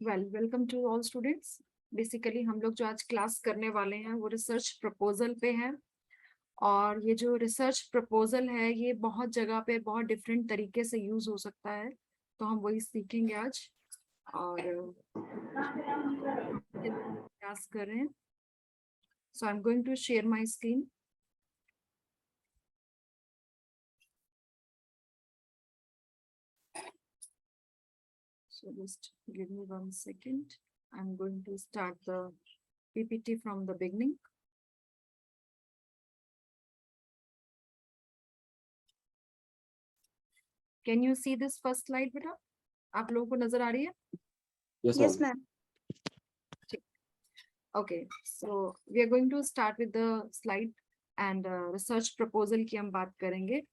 Welcome to all students. Basically हम लोग जो आज क्लास करने वाले हैं वो रिसर्च प्रपोजल पे है। और ये जो रिसर्च प्रपोजल है ये बहुत जगह पे बहुत डिफरेंट तरीके से यूज हो सकता है, तो हम वही सीखेंगे आज। और क्लास कर रहे हैं। So I am going to share my screen. So just give me 1 second. I'm going to start the PPT from the beginning. Can you see this first slide बेटा? आप लोगों को नजर आ रही है? Yes, ma'am. Okay, so we are going to start with the slide and research proposal की हम बात करेंगे।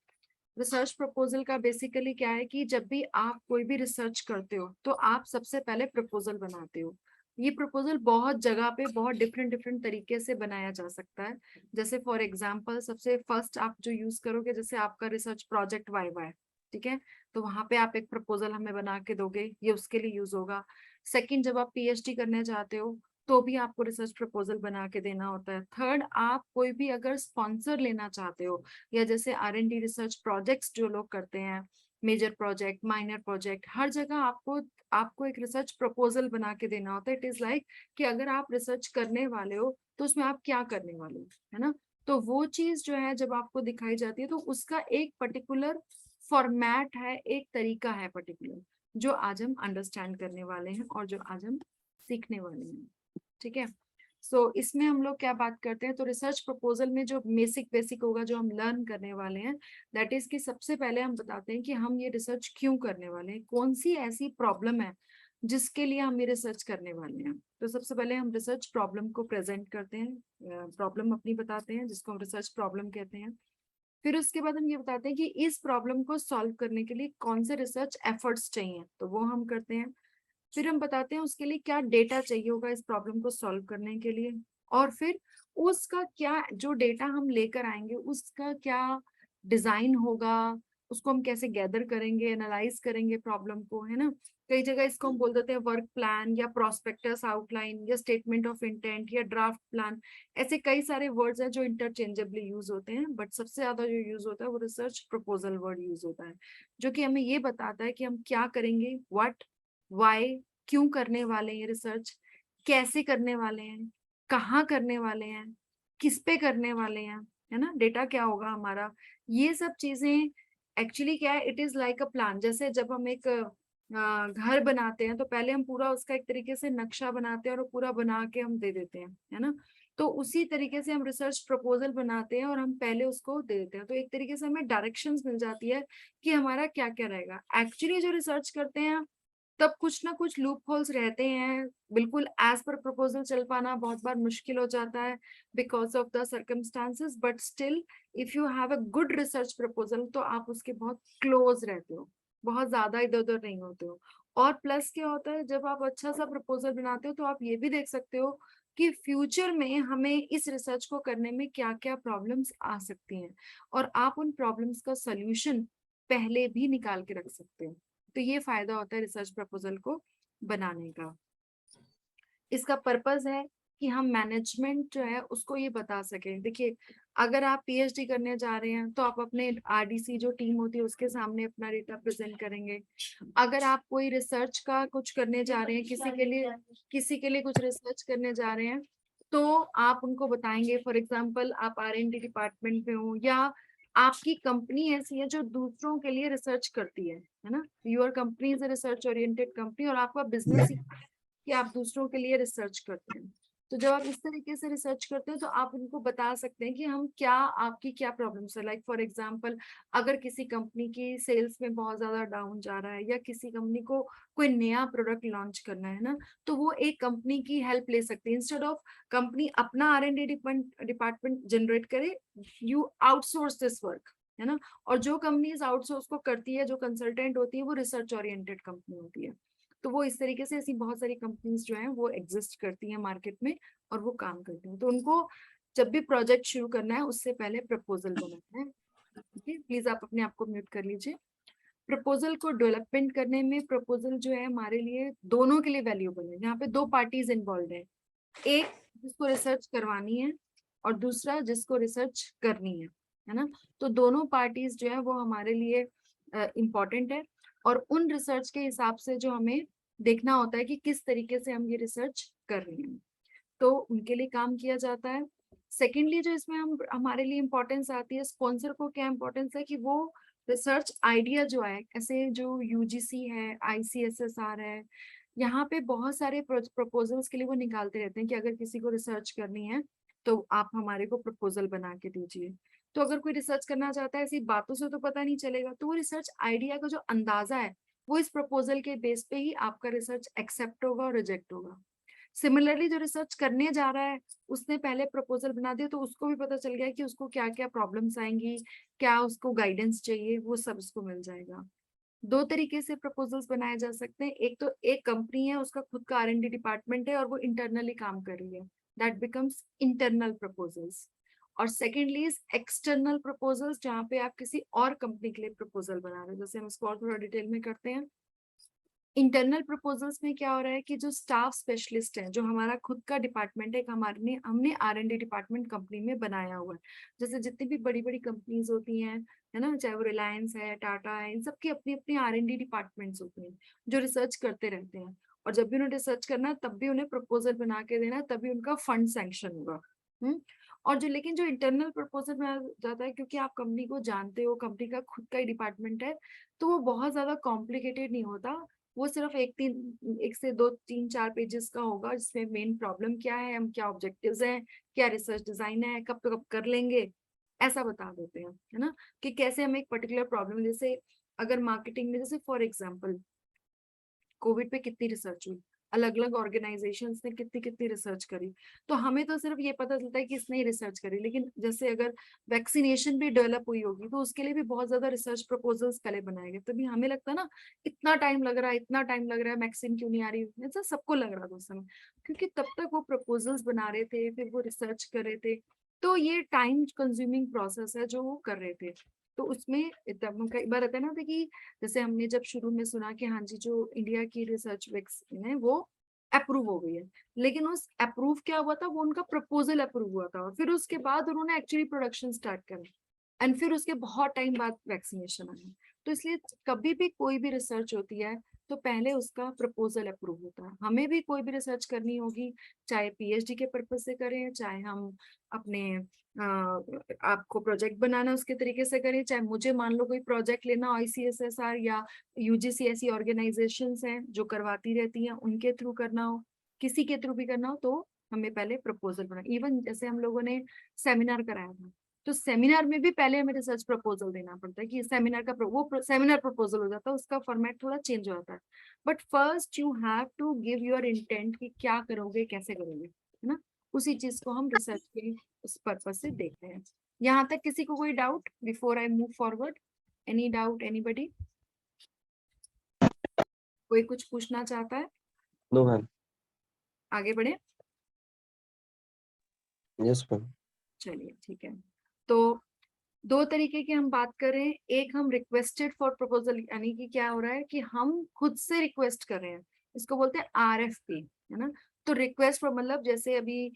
रिसर्च प्रपोजल का बेसिकली क्या है कि जब भी आप कोई भी रिसर्च करते हो तो आप सबसे पहले प्रपोजल बनाते हो। ये प्रपोजल बहुत जगह पे बहुत डिफरेंट डिफरेंट तरीके से बनाया जा सकता है। जैसे फॉर एग्जांपल सबसे फर्स्ट आप जो यूज करोगे, जैसे आपका रिसर्च प्रोजेक्ट वाइवा है, ठीक है, तो वहां पे आप एक प्रपोजल हमें बना के दोगे, ये उसके लिए यूज होगा। सेकंड, जब आप पीएचडी करने जाते हो तो भी आपको रिसर्च प्रपोजल बना के देना होता है। थर्ड, आप कोई भी अगर स्पॉन्सर लेना चाहते हो, या जैसे R&D रिसर्च प्रोजेक्ट्स जो लोग करते हैं, मेजर प्रोजेक्ट, माइनर प्रोजेक्ट, हर जगह आपको आपको एक रिसर्च प्रपोजल बना के देना होता है। इट इज लाइक कि अगर आप रिसर्च करने वाले हो तो उसमें आप क्या करने वाले हो, है ना। तो वो चीज जो है जब आपको दिखाई जाती है तो उसका एक पर्टिकुलर फॉर्मेट है, एक तरीका है पर्टिकुलर, जो आज हम अंडरस्टैंड करने वाले हैं और जो आज हम सीखने वाले हैं, ठीक है। सो इसमें हम लोग क्या बात करते हैं, तो रिसर्च प्रपोजल में जो बेसिक बेसिक होगा जो हम लर्न करने वाले हैं, दैट इज कि सबसे पहले हम बताते हैं कि हम ये रिसर्च क्यों करने वाले हैं, कौन सी ऐसी प्रॉब्लम है जिसके लिए हम ये रिसर्च करने वाले हैं। तो सबसे पहले हम रिसर्च प्रॉब्लम को प्रेजेंट करते हैं, प्रॉब्लम अपनी बताते हैं जिसको हम रिसर्च प्रॉब्लम कहते हैं। फिर उसके बाद हम ये बताते हैं कि इस प्रॉब्लम को सॉल्व करने के लिए कौन से रिसर्च एफर्ट्स चाहिए, तो वो हम करते हैं। फिर हम बताते हैं उसके लिए क्या डेटा चाहिए होगा इस प्रॉब्लम को सॉल्व करने के लिए, और फिर उसका क्या, जो डेटा हम लेकर आएंगे उसका क्या डिजाइन होगा, उसको हम कैसे गैदर करेंगे, एनालाइज करेंगे प्रॉब्लम को, है ना। कई जगह इसको हम बोल देते हैं वर्क प्लान या प्रोस्पेक्टस आउटलाइन या स्टेटमेंट ऑफ इंटेंट या ड्राफ्ट प्लान। ऐसे कई सारे वर्ड्स हैं जो इंटरचेंजेबली यूज होते हैं, बट सबसे ज्यादा जो यूज होता है वो रिसर्च प्रपोजल वर्ड यूज होता है, जो कि हमें ये बताता है कि हम क्या करेंगे, व्हाट, वाई, क्यों करने वाले हैं रिसर्च, कैसे करने वाले हैं, कहाँ करने वाले हैं, किस पे करने वाले हैं, है ना, डेटा क्या होगा हमारा। ये सब चीजें एक्चुअली क्या है, it is like a plan. जैसे जब हम एक घर बनाते हैं तो पहले हम पूरा उसका एक तरीके से नक्शा बनाते हैं और वो पूरा बना के हम दे देते हैं, है ना। तो उसी तरीके से हम रिसर्च प्रपोजल बनाते हैं और हम पहले उसको दे देते हैं, तो एक तरीके से हमें डायरेक्शंस मिल जाती है कि हमारा क्या क्या रहेगा। एक्चुअली जो रिसर्च करते हैं तब कुछ ना कुछ लूप होल्स रहते हैं, बिल्कुल एज पर प्रपोजल चल पाना बहुत बार मुश्किल हो जाता है because of the circumstances, but still if you have a good research proposal तो आप उसके बहुत क्लोज रहते हो, बहुत ज्यादा इधर उधर नहीं होते हो। और प्लस क्या होता है, जब आप अच्छा सा प्रपोजल बनाते हो तो आप ये भी देख सकते हो कि फ्यूचर में हमें इस रिसर्च को करने में क्या क्या प्रॉब्लम्स आ सकती हैं, और आप उन प्रॉब्लम्स का सोल्यूशन पहले भी निकाल के रख सकते हो। तो ये फायदा होता है रिसर्च प्रपोजल को बनाने का। इसका पर्पस है कि हम मैनेजमेंट जो है उसको ये बता सकें। देखिए, अगर आप पीएचडी करने जा रहे हैं तो आप अपने आरडीसी जो टीम होती है उसके सामने अपना डेटा प्रेजेंट करेंगे। अगर आप कोई रिसर्च का कुछ करने जा रहे हैं, किसी के लिए कुछ रिसर्च करने जा रहे हैं, तो आप उनको बताएंगे। फॉर एग्जाम्पल आप R&D डिपार्टमेंट में हो, या आपकी कंपनी ऐसी है जो दूसरों के लिए रिसर्च करती है ना। Your company is a research oriented company और आपका बिजनेस कि आप दूसरों के लिए रिसर्च करते हैं। तो जब आप इस तरीके से रिसर्च करते हो तो आप उनको बता सकते हैं कि हम क्या, आपकी क्या प्रॉब्लम्स है। लाइक फॉर एग्जांपल, अगर किसी कंपनी की सेल्स में बहुत ज्यादा डाउन जा रहा है, या किसी कंपनी को कोई नया प्रोडक्ट लॉन्च करना है ना, तो वो एक कंपनी की हेल्प ले सकती है। इंस्टेड ऑफ कंपनी अपना R&D डिपार्टमेंट जनरेट करे, यू आउटसोर्स दिस वर्क, है ना। और जो कंपनीज आउटसोर्स को करती है, जो कंसल्टेंट होती है, वो रिसर्च ओरिएंटेड कंपनी होती है। तो वो इस तरीके से ऐसी बहुत सारी कंपनीज जो हैं वो एग्जिस्ट करती हैं मार्केट में, और वो काम करती हैं। तो उनको जब भी प्रोजेक्ट शुरू करना है उससे पहले प्रपोजल बनाना है। ठीक है, प्लीज आप अपने आप को म्यूट कर लीजिए। प्रपोजल को डेवलपमेंट करने में प्रपोजल जो है हमारे लिए दोनों के लिए वैल्यूएबल है। यहाँ पे दो पार्टीज इन्वॉल्व है, एक जिसको रिसर्च करवानी है और दूसरा जिसको रिसर्च करनी है ना। तो दोनों पार्टीज जो है वो हमारे लिए इम्पोर्टेंट है, और उन रिसर्च के हिसाब से जो हमें देखना होता है कि किस तरीके से हम ये रिसर्च कर रहे हैं, तो उनके लिए काम किया जाता है। सेकेंडली जो इसमें हम हमारे लिए इम्पोर्टेंस आती है, स्पॉन्सर को क्या इम्पोर्टेंस है कि वो रिसर्च आइडिया जो है, ऐसे जो यूजीसी है, आईसीएसएसआर है, यहाँ पे बहुत सारे प्रपोजल्स के लिए वो निकालते रहते हैं कि अगर किसी को रिसर्च करनी है तो आप हमारे को प्रपोजल बना के दीजिए। तो अगर कोई रिसर्च करना चाहता है, ऐसी बातों से तो पता नहीं चलेगा, तो वो रिसर्च आइडिया का जो अंदाजा है वो इस प्रपोजल के बेस पे ही आपका रिसर्च एक्सेप्ट होगा और रिजेक्ट होगा। सिमिलरली जो रिसर्च करने जा रहा है उसने पहले प्रपोजल बना दिया, तो उसको भी पता चल गया कि उसको क्या क्या प्रॉब्लम्स आएंगी, क्या उसको गाइडेंस चाहिए, वो सब उसको मिल जाएगा। दो तरीके से प्रपोजल्स बनाए जा सकते हैं, एक तो एक कंपनी है उसका खुद का R&D डिपार्टमेंट है और वो इंटरनली काम कर रही है, दैट बिकम्स इंटरनल प्रपोजल्स। और सेकेंडली इज एक्सटर्नल प्रपोजल्स, जहाँ पे आप किसी और कंपनी के लिए प्रपोजल बना रहे हो, जैसे हम इसको और थोड़ा डिटेल में करते हैं। इंटरनल प्रपोजल्स में क्या हो रहा है कि जो स्टाफ स्पेशलिस्ट है, जो हमारा खुद का डिपार्टमेंट है, हमने R&D डिपार्टमेंट कंपनी में बनाया हुआ है। जैसे जितनी भी बड़ी बड़ी कंपनीज होती हैं, है ना, चाहे वो रिलायंस है, टाटा है, इन सबकी अपनी अपनी R&D डिपार्टमेंट्स होती हैं जो रिसर्च करते रहते हैं। और जब भी उन्हें रिसर्च करना है तब भी उन्हें प्रपोजल बना के देना है, तभी उनका फंड सैंक्शन होगा। और जो लेकिन जो इंटरनल प्रपोजल बनाया जाता है, क्योंकि आप कंपनी को जानते हो, कंपनी का खुद का ही डिपार्टमेंट है, तो वो बहुत ज्यादा कॉम्प्लिकेटेड नहीं होता। वो सिर्फ एक से दो तीन चार पेजेस का होगा, जिसमें मेन प्रॉब्लम क्या है, हम क्या ऑब्जेक्टिव्स हैं, क्या रिसर्च डिजाइन है, कब तो कब कर लेंगे, ऐसा बता देते हैं, है ना, कि कैसे हम एक पर्टिकुलर प्रॉब्लम, जैसे अगर मार्केटिंग में, जैसे फॉर एग्जांपल कोविड पे कितनी रिसर्च हुई, अलग अलग ऑर्गेनाइजेशंस ने कितनी कितनी रिसर्च करी, तो हमें तो सिर्फ ये पता चलता है कि इसने रिसर्च करी, लेकिन जैसे अगर वैक्सीनेशन भी डेवलप हुई होगी तो उसके लिए भी बहुत ज्यादा रिसर्च प्रपोजल्स पहले बनाए गए, तभी हमें लगता है ना इतना टाइम लग रहा है, इतना टाइम लग रहा है, वैक्सीन क्यों नहीं आ रही, ऐसा सबको लग रहा था उस समय, क्योंकि तब तक वो प्रपोजल्स बना रहे थे, फिर वो रिसर्च कर रहे थे, तो ये टाइम कंज्यूमिंग प्रोसेस है जो वो कर रहे थे। तो उसमें एकदम कई बार रहता है ना कि जैसे हमने जब शुरू में सुना कि हाँ जी जो इंडिया की रिसर्च वैक्सीन है वो अप्रूव हो गई है, लेकिन उस अप्रूव क्या हुआ था, वो उनका प्रपोजल अप्रूव हुआ था, और फिर उसके बाद उन्होंने एक्चुअली प्रोडक्शन स्टार्ट करा, एंड फिर उसके बहुत टाइम बाद वैक्सीनेशन आया। तो इसलिए कभी भी कोई भी रिसर्च होती है तो पहले उसका प्रपोजल अप्रूव होता है। हमें भी कोई भी रिसर्च करनी होगी, चाहे PhD के पर्पज से करें, चाहे हम अपने आपको प्रोजेक्ट बनाना उसके तरीके से करें, चाहे मुझे मान लो कोई प्रोजेक्ट लेना ICSSR या UGC ऐसी ऑर्गेनाइजेशंस हैं जो करवाती रहती हैं, उनके थ्रू करना हो, किसी के थ्रू भी करना हो, तो हमें पहले प्रपोजल बना। इवन जैसे हम लोगों ने सेमिनार कराया था, तो सेमिनार में भी पहले हमें रिसर्च प्रपोजल देना पड़ता है कि सेमिनार का वो सेमिनार प्रपोजल हो जाता है, उसका फॉर्मेट थोड़ा चेंज हो जाता है, but first you have to give your intent कि क्या करोगे, कैसे करोगे, है ना, उसी चीज को हम रिसर्च के उस पर्पज से देखते हैं। यहाँ तक किसी को कोई doubt before I move forward? Any doubt, anybody, कोई कुछ पूछना चाहता है? No ma'am. आगे बढ़े? Yes ma'am. चलिए ठीक है। तो दो तरीके की हम बात करें, एक हम रिक्वेस्टेड फॉर प्रपोजल, यानी कि क्या हो रहा है कि हम खुद से रिक्वेस्ट कर रहे हैं, इसको बोलते हैं RFP, है ना। तो रिक्वेस्ट फॉर मतलब जैसे अभी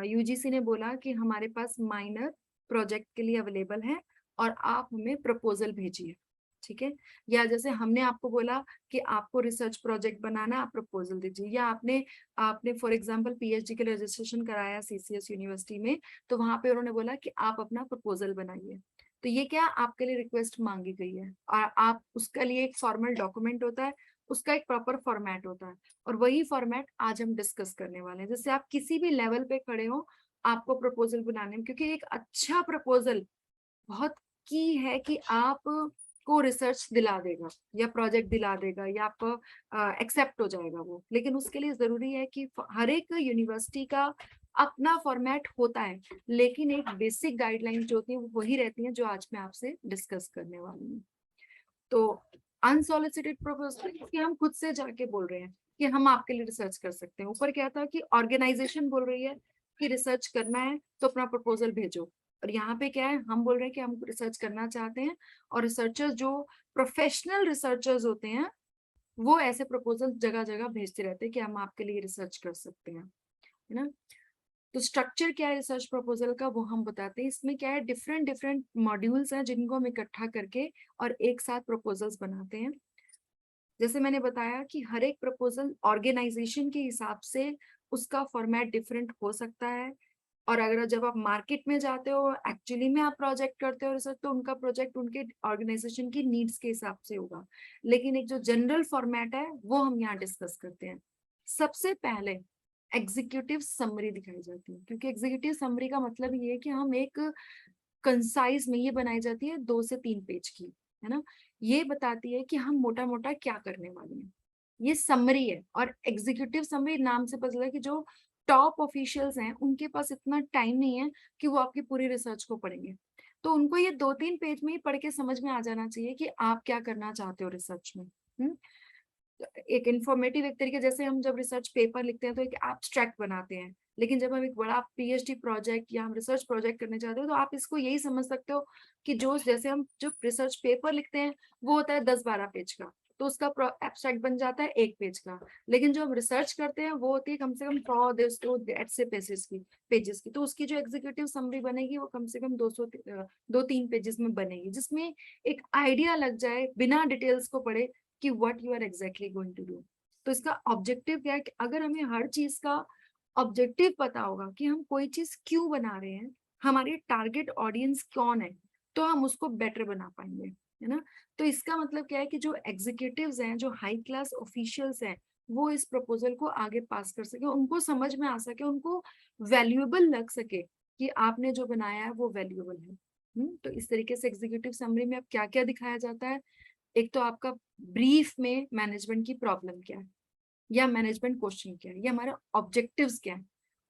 UGC ने बोला कि हमारे पास माइनर प्रोजेक्ट के लिए अवेलेबल है और आप हमें प्रपोजल भेजिए, ठीक है। या जैसे हमने आपको बोला कि आपको रिसर्च प्रोजेक्ट बनाना, आप प्रपोजल दीजिए, या आपने आपने फॉर एग्जांपल PhD के लिए रजिस्ट्रेशन कराया CCS यूनिवर्सिटी में, तो वहां पे उन्होंने बोला कि आप अपना प्रपोजल बनाइए, तो ये क्या आपके लिए रिक्वेस्ट मांगी गई है, और आप उसका लिए एक फॉर्मल डॉक्यूमेंट होता है, उसका एक प्रॉपर फॉर्मेट होता है, और वही फॉर्मेट आज हम डिस्कस करने वाले हैं। जैसे आप किसी भी लेवल पे खड़े हो, आपको प्रपोजल बनाने में, क्योंकि एक अच्छा प्रपोजल बहुत की है कि आप को रिसर्च दिला देगा या प्रोजेक्ट दिला देगा या आपको एक्सेप्ट हो जाएगा वो, लेकिन उसके लिए जरूरी है कि हर एक यूनिवर्सिटी का अपना फॉर्मेट होता है, लेकिन एक बेसिक गाइडलाइन जो होती है वो वही रहती है जो आज मैं आपसे डिस्कस करने वाली हूँ। तो अनसॉलिसिटेड प्रपोजल कि हम खुद से जाके बोल रहे हैं कि हम आपके लिए रिसर्च कर सकते हैं। ऊपर क्या था कि ऑर्गेनाइजेशन बोल रही है कि रिसर्च करना है तो अपना प्रपोजल भेजो, और यहाँ पे क्या है, हम बोल रहे हैं कि हम रिसर्च करना चाहते हैं, और रिसर्चर्स जो प्रोफेशनल रिसर्चर्स होते हैं वो ऐसे प्रपोजल जगह जगह भेजते रहते हैं कि हम आपके लिए रिसर्च कर सकते हैं, है ना। तो स्ट्रक्चर क्या है रिसर्च प्रपोजल का वो हम बताते हैं। इसमें क्या है, डिफरेंट डिफरेंट मॉड्यूल्स हैं जिनको हम इकट्ठा करके और एक साथ प्रपोजल्स बनाते हैं। जैसे मैंने बताया कि हर एक प्रपोजल ऑर्गेनाइजेशन के हिसाब से उसका फॉर्मेट डिफरेंट हो सकता है, और अगर जब आप मार्केट में जाते हो एक्चुअली में आप प्रोजेक्ट करते हो रिसर्च, तो उनका प्रोजेक्ट उनके ऑर्गेनाइजेशन की नीड्स के हिसाब से होगा। लेकिन एक जो जनरल फॉर्मेट है वो हम यहाँ डिस्कस करते हैं। सबसे पहले एग्जीक्यूटिव समरी दिखाई जाती है, क्योंकि एग्जीक्यूटिव समरी का मतलब ये है कि हम एक कंसाइज में, ये बनाई जाती है 2 से 3 पेज की, है ना। ये बताती है कि हम मोटा मोटा क्या करने वाले हैं, ये समरी है। और एग्जीक्यूटिव समरी नाम से पता चला कि जो टॉप ऑफिशियल्स हैं उनके पास इतना टाइम नहीं है कि वो आपकी पूरी रिसर्च को पढ़ेंगे, तो उनको ये 2-3 पेज में ही पढ़ के समझ में आ जाना चाहिए कि आप क्या करना चाहते हो रिसर्च में। एक इंफॉर्मेटिव एक तरीके, जैसे हम जब रिसर्च पेपर लिखते हैं तो एक एब्स्ट्रैक्ट बनाते हैं, लेकिन जब हम एक बड़ा पीएचडी प्रोजेक्ट या हम रिसर्च प्रोजेक्ट करने चाहते हो तो आप इसको यही समझ सकते हो कि जो जैसे हम जो रिसर्च पेपर लिखते हैं वो होता है 10-12 पेज का, तो उसका एब्स्ट्रैक्ट बन जाता है 1 पेज का। लेकिन जो हम रिसर्च करते हैं वो होती है कम से कम 100 पेजेस की, तो उसकी जो एग्जीक्यूटिव समरी बनेगी वो कम से कम 200-3 पेजेस में बनेगी, जिसमें एक आइडिया लग जाए बिना डिटेल्स को पढ़े कि what you are exactly going to do. तो इसका ऑब्जेक्टिव क्या है कि अगर हमें हर चीज का ऑब्जेक्टिव पता होगा कि हम कोई चीज क्यों बना रहे हैं, हमारी टारगेट ऑडियंस कौन है, तो हम उसको बेटर बना पाएंगे, है ना। तो इसका मतलब क्या है कि जो एग्जीक्यूटिव्स हैं, जो हाई क्लास ऑफिशियल्स हैं, वो इस प्रपोजल को आगे पास कर सके, उनको समझ में आ सके, उनको वैल्यूएबल लग सके कि आपने जो बनाया है वो वैल्यूएबल है। तो इस तरीके से एग्जीक्यूटिव समरी में अब क्या क्या दिखाया जाता है, एक तो आपका ब्रीफ में मैनेजमेंट की प्रॉब्लम क्या है, या मैनेजमेंट क्वेश्चन क्या है, या हमारा ऑब्जेक्टिव्स क्या है,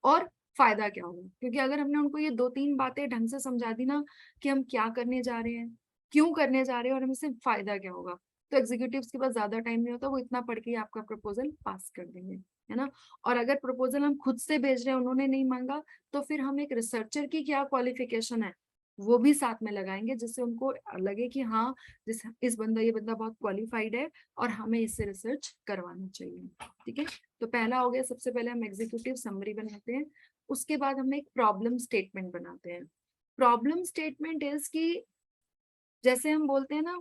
और फायदा क्या होगा। क्योंकि अगर हमने उनको ये 2-3 बातें ढंग से समझा दी ना कि हम क्या करने जा रहे हैं, क्यों करने जा रहे हैं, और हमें सिर्फ फायदा क्या होगा, तो एग्जीक्यूटिव्स के पास ज्यादा टाइम नहीं होता, वो इतना पढ़ के ही आपका प्रपोजल पास कर देंगे, है ना। और अगर प्रपोजल हम खुद से भेज रहे हैं, उन्होंने नहीं मांगा, तो फिर हम एक रिसर्चर की क्या क्वालिफिकेशन है वो भी साथ में लगाएंगे, जिससे उनको लगे कि हाँ ये बंदा बहुत क्वालिफाइड है और हमें इससे रिसर्च करवाना चाहिए। ठीक है, तो पहला हो गया, सबसे पहले हम एग्जीक्यूटिव समरी बनाते हैं, उसके बाद हम एक प्रॉब्लम स्टेटमेंट बनाते हैं। प्रॉब्लम स्टेटमेंट इज कि जैसे हम बोलते हैं ना,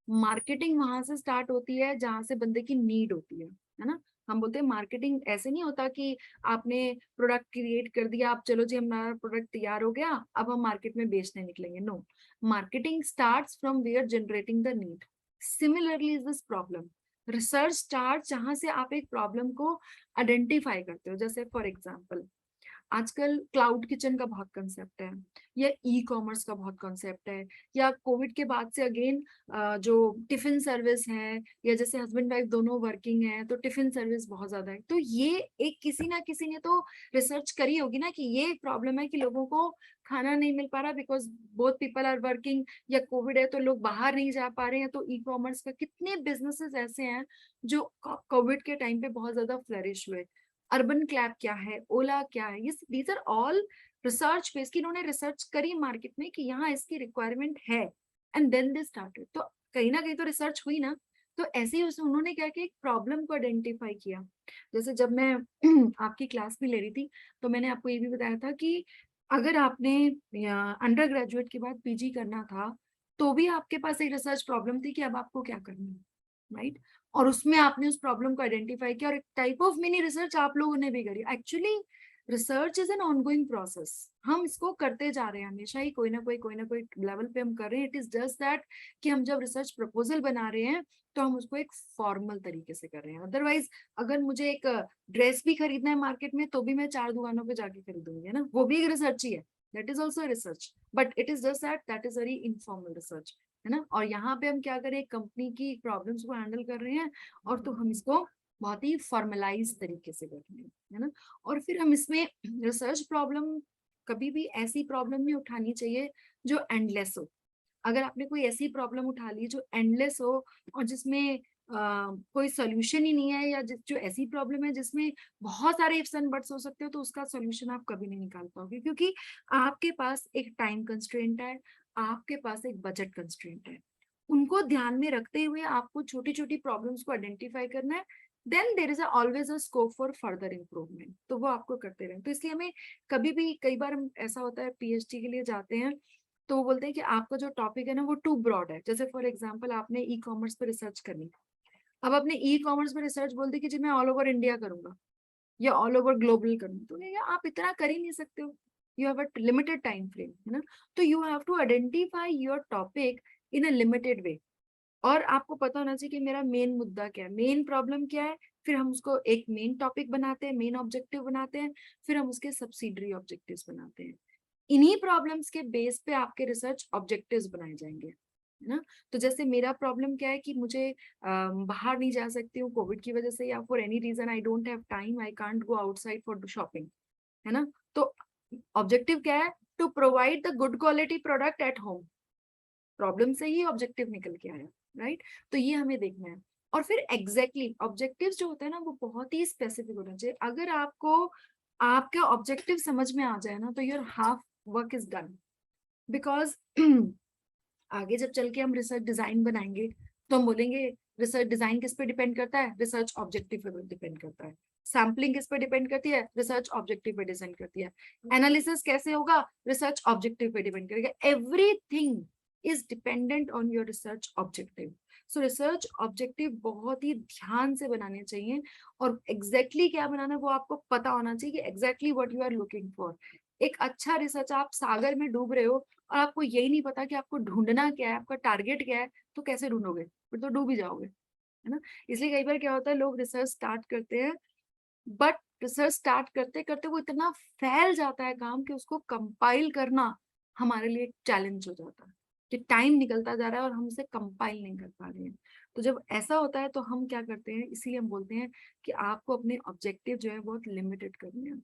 मार्केटिंग वहां से स्टार्ट होती है जहां से बंदे की नीड होती है ना। हम बोलते हैं मार्केटिंग ऐसे नहीं होता कि आपने प्रोडक्ट क्रिएट कर दिया, आप चलो जी हमारा प्रोडक्ट तैयार हो गया अब हम मार्केट में बेचने निकलेंगे, no. Marketing starts from where generating the need. Similarly is this problem, research start जहां से आप एक प्रॉब्लम को आइडेंटिफाई करते हो। जैसे फॉर एग्जाम्पल आजकल क्लाउड किचन का बहुत कंसेप्ट है, या ई कॉमर्स का बहुत कंसेप्ट है, या कोविड के बाद से अगेन जो टिफिन सर्विस है, या जैसे हस्बैंड वाइफ दोनों वर्किंग है तो टिफिन सर्विस बहुत ज्यादा है। तो ये एक किसी ना किसी ने तो रिसर्च करी होगी ना कि ये प्रॉब्लम है कि लोगों को खाना नहीं मिल पा रहा because both people are working, या कोविड है तो लोग बाहर नहीं जा पा रहे हैं। तो ई कॉमर्स का कितने बिजनेसेस ऐसे हैं जो कोविड के टाइम पे बहुत ज्यादा फ्लरिश हुए। अर्बन क्लैब क्या है, ओला क्या है, ये these are all research based, इन्होंने रिसर्च करी मार्केट में कि यहाँ इसकी रिक्वायरमेंट है, एंड देन दे स्टार्टेड। तो कहीं ना कहीं तो रिसर्च हुई ना। तो ऐसे ही उन्होंने क्या किया, एक प्रॉब्लम को आइडेंटिफाई किया। जैसे जब मैं आपकी क्लास में ले रही थी तो मैंने आपको ये भी बताया था कि अगर आपने अंडर ग्रेजुएट के बाद पीजी करना था तो भी आपके पास एक रिसर्च प्रॉब्लम थी कि अब आपको क्या करना है, राइट। और उसमें आपने उस प्रॉब्लम को आइडेंटिफाई किया और एक टाइप ऑफ मिनी रिसर्च आप लोगों ने भी करी। Actually research is an ongoing process, हम इसको करते जा रहे हैं हमेशा ही, कोई ना कोई लेवल पे हम कर रहे हैं। इट इज जस्ट दैट कि हम जब रिसर्च प्रपोजल बना रहे हैं तो हम उसको एक फॉर्मल तरीके से कर रहे हैं। अदरवाइज अगर मुझे एक ड्रेस भी खरीदना है मार्केट में तो भी मैं 4 दुकानों पे जाके खरीदूंगी, है ना, वो भी एक रिसर्च ही है, that is also research, but it is just that is very informal research, है ना। और यहाँ पे हम क्या करें, कंपनी की प्रॉब्लम्स को हैंडल कर रहे हैं और तो हम इसको बहुत ही फॉर्मलाइज तरीके से कर रहे हैं, है ना। और फिर हम इसमें रिसर्च प्रॉब्लम, कभी भी ऐसी प्रॉब्लम नहीं उठानी चाहिए जो एंडलेस हो। अगर आपने कोई ऐसी प्रॉब्लम उठा ली जो एंडलेस हो और जिसमें कोई सोल्यूशन ही नहीं है, या जो ऐसी प्रॉब्लम है जिसमें बहुत सारे इफ्स एंड बट्स हो सकते हो, तो उसका सोल्यूशन आप कभी नहीं निकाल पाओगे, क्योंकि आपके पास एक टाइम कंस्ट्रेंट है, आपके पास एक बजट कंस्ट्रेंट है। उनको ध्यान में रखते हुए आपको छोटी छोटी प्रॉब्लम्स को आइडेंटिफाई करना है, then there is always a scope for further improvement, तो वो आपको करते रहें। तो इसलिए हमें कभी भी, कई बार हम ऐसा होता है पीएचडी के लिए जाते हैं तो वो बोलते हैं कि आपका जो टॉपिक है ना वो टू ब्रॉड है। जैसे फॉर एग्जांपल आपने ई कॉमर्स पे रिसर्च करनी, अब अपने ई कॉमर्स में रिसर्च बोल दी कि जी मैं ऑल ओवर इंडिया करूंगा या ऑल ओवर ग्लोबल करूंगा, तो ये आप इतना कर ही नहीं सकते हो, you have a limited time frame, है ना। तो you have to identify your topic in a limited way, और आपको पता होना चाहिए कि मेरा मेन मुद्दा क्या है, मेन प्रॉब्लम क्या है, फिर हम उसको एक मेन टॉपिक बनाते हैं, मेन ऑब्जेक्टिव बनाते हैं, फिर हम उसके सब्सिडरी ऑब्जेक्टिव्स बनाते हैं। इन्हीं प्रॉब्लम्स के बेस पे आपके रिसर्च ऑब्जेक्टिव्स बनाए जाएंगे, है ना। तो जैसे मेरा प्रॉब्लम क्या है कि मुझे बाहर नहीं जा सकती हूँ कोविड की वजह से, या for any reason I don't have time, I can't go outside for shopping, है ना। तो ऑब्जेक्टिव क्या है, to provide the good quality product at home. Problem से ही ऑब्जेक्टिव निकल के आया, राइट। तो ये हमें देखना है। और फिर एग्जैक्टली ऑब्जेक्टिव्स जो होते हैं ना वो बहुत ही स्पेसिफिक होना चाहिए। अगर आपको आपके ऑब्जेक्टिव समझ में आ जाए ना तो your half work is done. Because आगे जब चल के हम रिसर्च डिजाइन बनाएंगे तो हम बोलेंगे रिसर्च डिजाइन किस पे डिपेंड करता है, रिसर्च ऑब्जेक्टिव पे डिपेंड करता है। सैम्पलिंग किस पे डिपेंड करती है, रिसर्च ऑब्जेक्टिव पे डिपेंड करती है। एनालिसिस कैसे होगा, रिसर्च ऑब्जेक्टिव पे डिपेंड करेगा। Everything is dependent on your research objective. So research objective बहुत ही ध्यान से बनाने चाहिए, और एग्जैक्टली क्या बनाना है वो आपको पता होना चाहिए कि exactly what you are looking for. एक अच्छा रिसर्च, आप सागर में डूब रहे हो और आपको यही नहीं पता कि आपको ढूंढना क्या है, आपका टारगेट क्या है, तो कैसे ढूंढोगे, फिर तो डूब ही जाओगे, है ना। इसलिए कई बार क्या होता है, लोग रिसर्च स्टार्ट करते हैं, बट रिसर्च स्टार्ट करते करते वो इतना फैल जाता है काम कि उसको कंपाइल करना हमारे लिए एक चैलेंज हो जाता है, कि टाइम निकलता जा रहा है और हम उसे कंपाइल नहीं कर पा रहे हैं। तो जब ऐसा होता है तो हम क्या करते हैं, इसीलिए हम बोलते हैं कि आपको अपने ऑब्जेक्टिव जो है बहुत लिमिटेड करने हैं।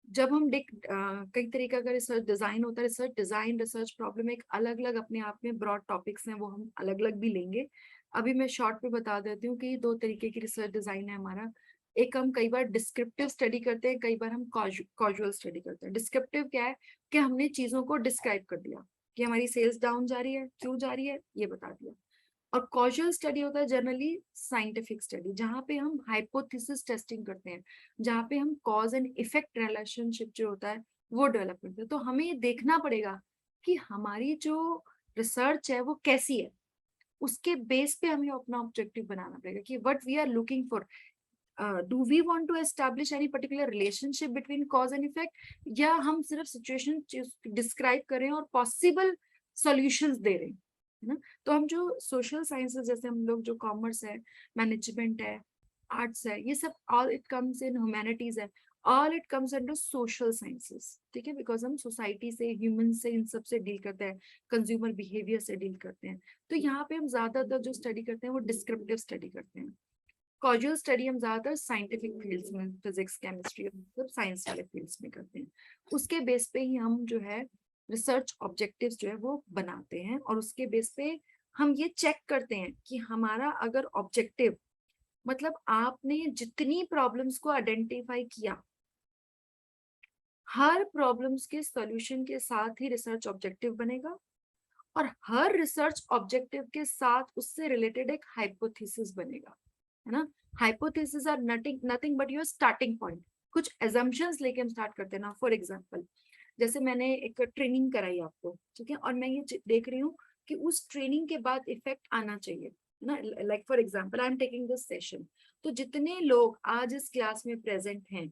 जब हम कई तरीके का रिसर्च डिजाइन होता है, रिसर्च डिजाइन, रिसर्च प्रॉब्लम एक अलग अलग अपने आप में ब्रॉड टॉपिक्स हैं, वो हम अलग अलग भी लेंगे। अभी मैं शॉर्ट पे बता देती हूँ कि दो तरीके की रिसर्च डिजाइन है हमारा। एक हम कई बार डिस्क्रिप्टिव स्टडी करते हैं, कई बार हम कॉजुअल स्टडी करते हैं। डिस्क्रिप्टिव क्या है कि हमने चीजों को डिस्क्राइब कर दिया कि हमारी सेल्स डाउन जा रही है, क्यों जा रही है, ये बता दिया। और कॉजुअल स्टडी होता है जनरली साइंटिफिक स्टडी, जहाँ पे हम हाइपोथेसिस टेस्टिंग करते हैं, जहाँ पे हम कॉज एंड इफेक्ट रिलेशनशिप जो होता है वो डेवलप करते हैं। तो हमें ये देखना पड़ेगा कि हमारी जो रिसर्च है वो कैसी है, उसके बेस पे हमें अपना ऑब्जेक्टिव बनाना पड़ेगा कि what we are looking for. Do we want to establish any particular relationship between cause and effect, या हम सिर्फ सिचुएशन डिस्क्राइब करें और पॉसिबल सॉल्यूशंस दे रहे हैं, है ना। तो हम जो सोशल साइंसेस, जैसे हम लोग जो कॉमर्स है, मैनेजमेंट है, आर्ट्स है, ये सब all it comes in, humanities है, all it comes under social sciences, ठीक है। बिकॉज हम सोसाइटी से, ह्यूमन से, इन सब से डील करते हैं, कंज्यूमर बिहेवियर से डील करते हैं। तो यहाँ पे हम ज्यादातर जो स्टडी करते हैं वो डिस्क्रिप्टिव स्टडी करते हैं। कॉजुअल स्टडी हम ज्यादातर साइंटिफिक फील्ड्स में, फिजिक्स, केमिस्ट्री, मतलब साइंस वाले फील्ड्स में करते हैं। उसके बेस पे ही हम जो है रिसर्च ऑब्जेक्टिव्स जो है वो बनाते हैं, और उसके बेस पे हम ये चेक करते हैं कि हमारा अगर ऑब्जेक्टिव, मतलब आपने जितनी प्रॉब्लम्स को आइडेंटिफाई किया, हर प्रॉब्लम्स के सॉल्यूशन के साथ ही रिसर्च ऑब्जेक्टिव बनेगा, और हर रिसर्च ऑब्जेक्टिव के साथ उससे रिलेटेड एक हाइपोथेसिस बनेगा, है ना। Hypothesis are nothing nothing but your starting point. कुछ एजम्पशंस लेके हम स्टार्ट करते हैं ना। फॉर एग्जांपल, जैसे मैंने एक ट्रेनिंग कराई आपको, ठीक है, और मैं ये देख रही हूँ कि उस ट्रेनिंग के बाद इफेक्ट आना चाहिए, है ना। Like for example I am taking this session, तो जितने लोग आज इस क्लास में प्रेजेंट हैं,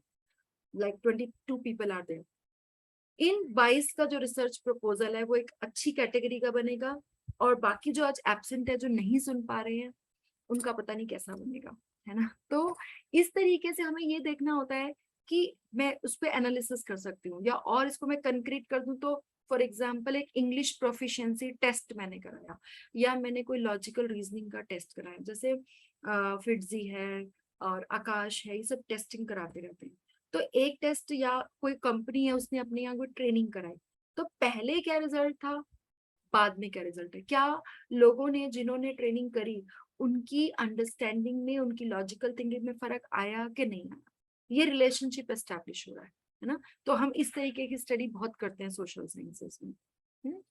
लाइक 22 पीपल आर देयर, इन 22 का जो रिसर्च प्रपोजल है वो एक अच्छी कैटेगरी का बनेगा, और बाकी जो आज एब्सेंट है, जो नहीं सुन पा रहे हैं, उनका पता नहीं कैसा बनेगा, है ना। तो इस तरीके से हमें ये देखना होता है कि मैं उस पर एनालिसिस कर सकती हूँ, या और इसको मैं कंक्रीट कर दूं तो फॉर एग्जाम्पल एक इंग्लिश प्रोफिशिएंसी टेस्ट मैंने कराया, या मैंने कोई लॉजिकल रीजनिंग का टेस्ट कराया, जैसे फिटजी है और आकाश है, ये सब टेस्टिंग कराते रहते हैं। तो एक टेस्ट, या कोई कंपनी है उसने अपने यहाँ कोई ट्रेनिंग कराई, तो पहले क्या रिजल्ट था, बाद में क्या रिजल्ट है, क्या लोगों ने, जिन्होंने ट्रेनिंग करी, उनकी अंडरस्टैंडिंग में, उनकी लॉजिकल थिंकिंग में फर्क आया कि नहीं आया, ये रिलेशनशिप एस्टैब्लिश हो रहा है ना। तो हम इस तरीके की स्टडी बहुत करते हैं सोशल साइंसेस में।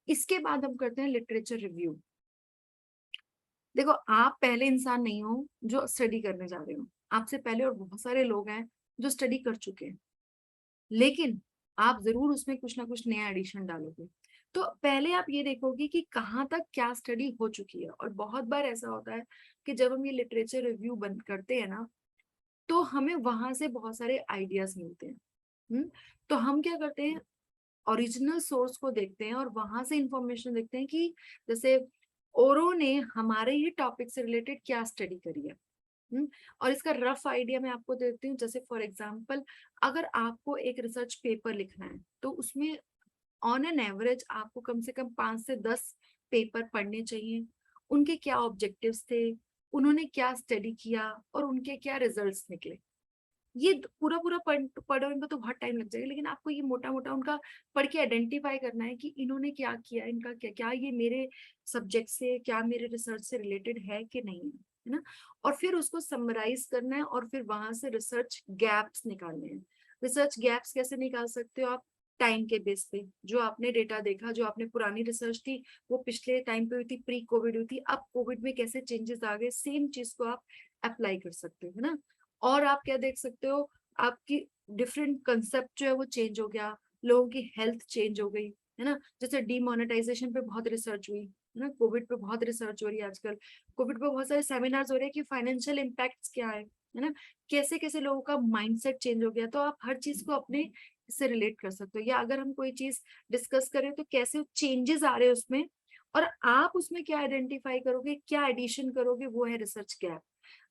इसके बाद हम करते हैं लिटरेचर रिव्यू। देखो, आप पहले इंसान नहीं हो जो स्टडी करने जा रहे हो, आपसे पहले और बहुत सारे लोग हैं जो स्टडी कर चुके हैं, लेकिन आप जरूर उसमें कुछ ना कुछ नया एडिशन डालोगे। तो पहले आप ये देखोगे कि कहाँ तक क्या स्टडी हो चुकी है। और बहुत बार ऐसा होता है कि जब हम ये लिटरेचर रिव्यू बंद करते हैं ना, तो हमें वहां से बहुत सारे आइडियाज मिलते हैं। तो हम क्या करते हैं, ओरिजिनल सोर्स को देखते हैं और वहां से इंफॉर्मेशन देखते हैं कि जैसे औरों ने हमारे ही टॉपिक से रिलेटेड क्या स्टडी करी है। और इसका रफ आइडिया मैं आपको देती हूँ। जैसे फॉर एग्जांपल, अगर आपको एक रिसर्च पेपर लिखना है तो उसमें ऑन एन एवरेज आपको कम से कम 5 से 10 पेपर पढ़ने चाहिए। उनके क्या ऑब्जेक्टिव्स थे, उन्होंने क्या स्टडी किया और उनके क्या रिजल्ट्स निकले। ये पूरा पूरा पढ़ने में तो बहुत टाइम लग जाएगा, लेकिन आपको ये मोटा मोटा उनका पढ़ के आइडेंटिफाई करना है कि इन्होंने क्या किया, इनका क्या क्या, ये मेरे सब्जेक्ट से, क्या मेरे रिसर्च से रिलेटेड है कि नहीं है ना। और फिर उसको समराइज करना है और फिर वहां से रिसर्च गैप्स निकालने हैं। रिसर्च गैप्स कैसे निकाल सकते हो आप? टाइम के बेस पे जो आपने डेटा देखा, जो आपने पुरानी रिसर्च थी वो पिछले टाइम पे हुई थी, प्री कोविड हुई थी, अब कोविड में कैसे चेंजेस आ गए, सेम चीज को आप अप्लाई कर सकते हो, है ना। और आप क्या देख सकते हो, आपकी डिफरेंट कंसेप्ट जो है वो चेंज हो गया, लोगों की हेल्थ चेंज हो गई, है ना। जैसे डीमोनेटाइजेशन पे बहुत रिसर्च हुई है ना, कोविड पे बहुत रिसर्च हो रही है आजकल, कोविड पे बहुत सारे सेमिनार्स हो रहे हैं कि फाइनेंशियल इम्पैक्ट्स क्या है ना, कैसे कैसे लोगों का माइंडसेट चेंज हो गया। तो आप हर चीज को अपने से रिलेट कर सकते हो, या अगर हम कोई चीज डिस्कस करें तो कैसे चेंजेस आ रहे हैं उसमें, और आप उसमें क्या आइडेंटिफाई करोगे, क्या एडिशन करोगे, वो है रिसर्च गैप।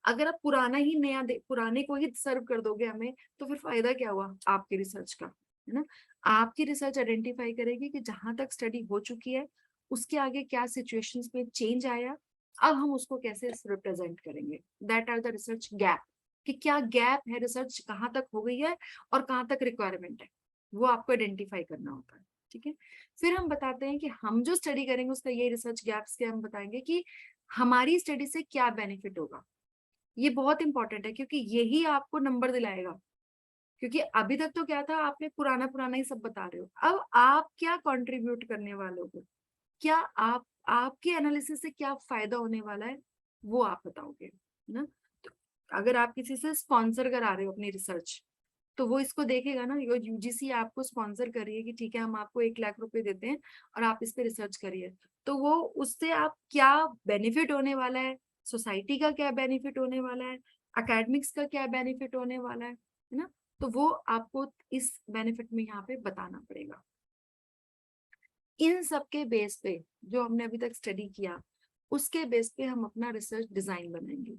अगर आप पुराना ही नया पुराने को ही सर्व कर दोगे हमें, तो फिर फायदा क्या हुआ आपकी रिसर्च का, है ना। आपकी रिसर्च आइडेंटिफाई करेगी कि जहां तक स्टडी हो चुकी है उसके आगे क्या सिचुएशंस में चेंज आया, अब हम उसको कैसे रिप्रेजेंट करेंगे। That are the research gap, कि क्या गैप है, रिसर्च कहाँ तक हो गई है और कहाँ तक रिक्वायरमेंट है, वो आपको आइडेंटिफाई करना होता है। ठीक है, फिर हम बताते हैं कि हम जो स्टडी करेंगे उसका ये रिसर्च गैप्स के हम बताएंगे कि हमारी स्टडी से क्या बेनिफिट होगा। ये बहुत इंपॉर्टेंट है क्योंकि यही आपको नंबर दिलाएगा। क्योंकि अभी तक तो क्या था, आपने पुराना पुराना ही सब बता रहे हो, अब आप क्या कंट्रीब्यूट करने वाले हो, क्या आप, आपके एनालिसिस से क्या फायदा होने वाला है, वो आप बताओगे, है ना। तो अगर आप किसी से स्पॉन्सर करा रहे हो अपनी रिसर्च, तो वो इसको देखेगा ना, यूजीसी आपको स्पॉन्सर करिए कि ठीक है हम आपको 1 लाख रुपए देते हैं और आप इस पे रिसर्च करिए, तो वो उससे आप क्या बेनिफिट होने वाला है, सोसाइटी का क्या बेनिफिट होने वाला है, एकेडमिक्स का क्या बेनिफिट होने वाला है ना। तो वो आपको इस बेनिफिट में यहाँ पे बताना पड़ेगा। इन सब के बेस पे जो हमने अभी तक स्टडी किया, उसके बेस पे हम अपना रिसर्च डिजाइन बनाएंगे।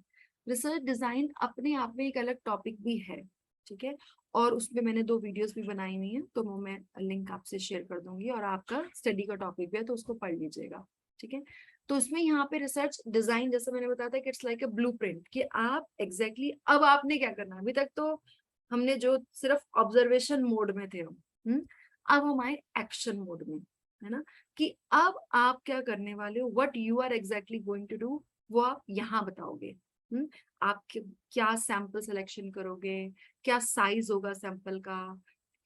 रिसर्च डिजाइन अपने आप में एक अलग टॉपिक भी है, ठीक है, और उसमें मैंने 2 वीडियोस भी बनाई हुई हैं, तो वो मैं लिंक आपसे शेयर कर दूंगी, और आपका स्टडी का टॉपिक भी है तो उसको पढ़ लीजिएगा। ठीक है, तो उसमें यहाँ पे रिसर्च डिजाइन जैसे मैंने बताया था कि इट्स लाइक अ ब्लूप्रिंट, कि आप एग्जैक्टली अब आपने क्या करना है। अभी तक तो हमने जो सिर्फ ऑब्जर्वेशन मोड में थे अब हम आए एक्शन मोड में, है ना, कि अब आप क्या करने वाले हो, what you are exactly going to do, वो आप यहाँ बताओगे। आप क्या सैंपल सिलेक्शन करोगे, क्या साइज होगा सैंपल का,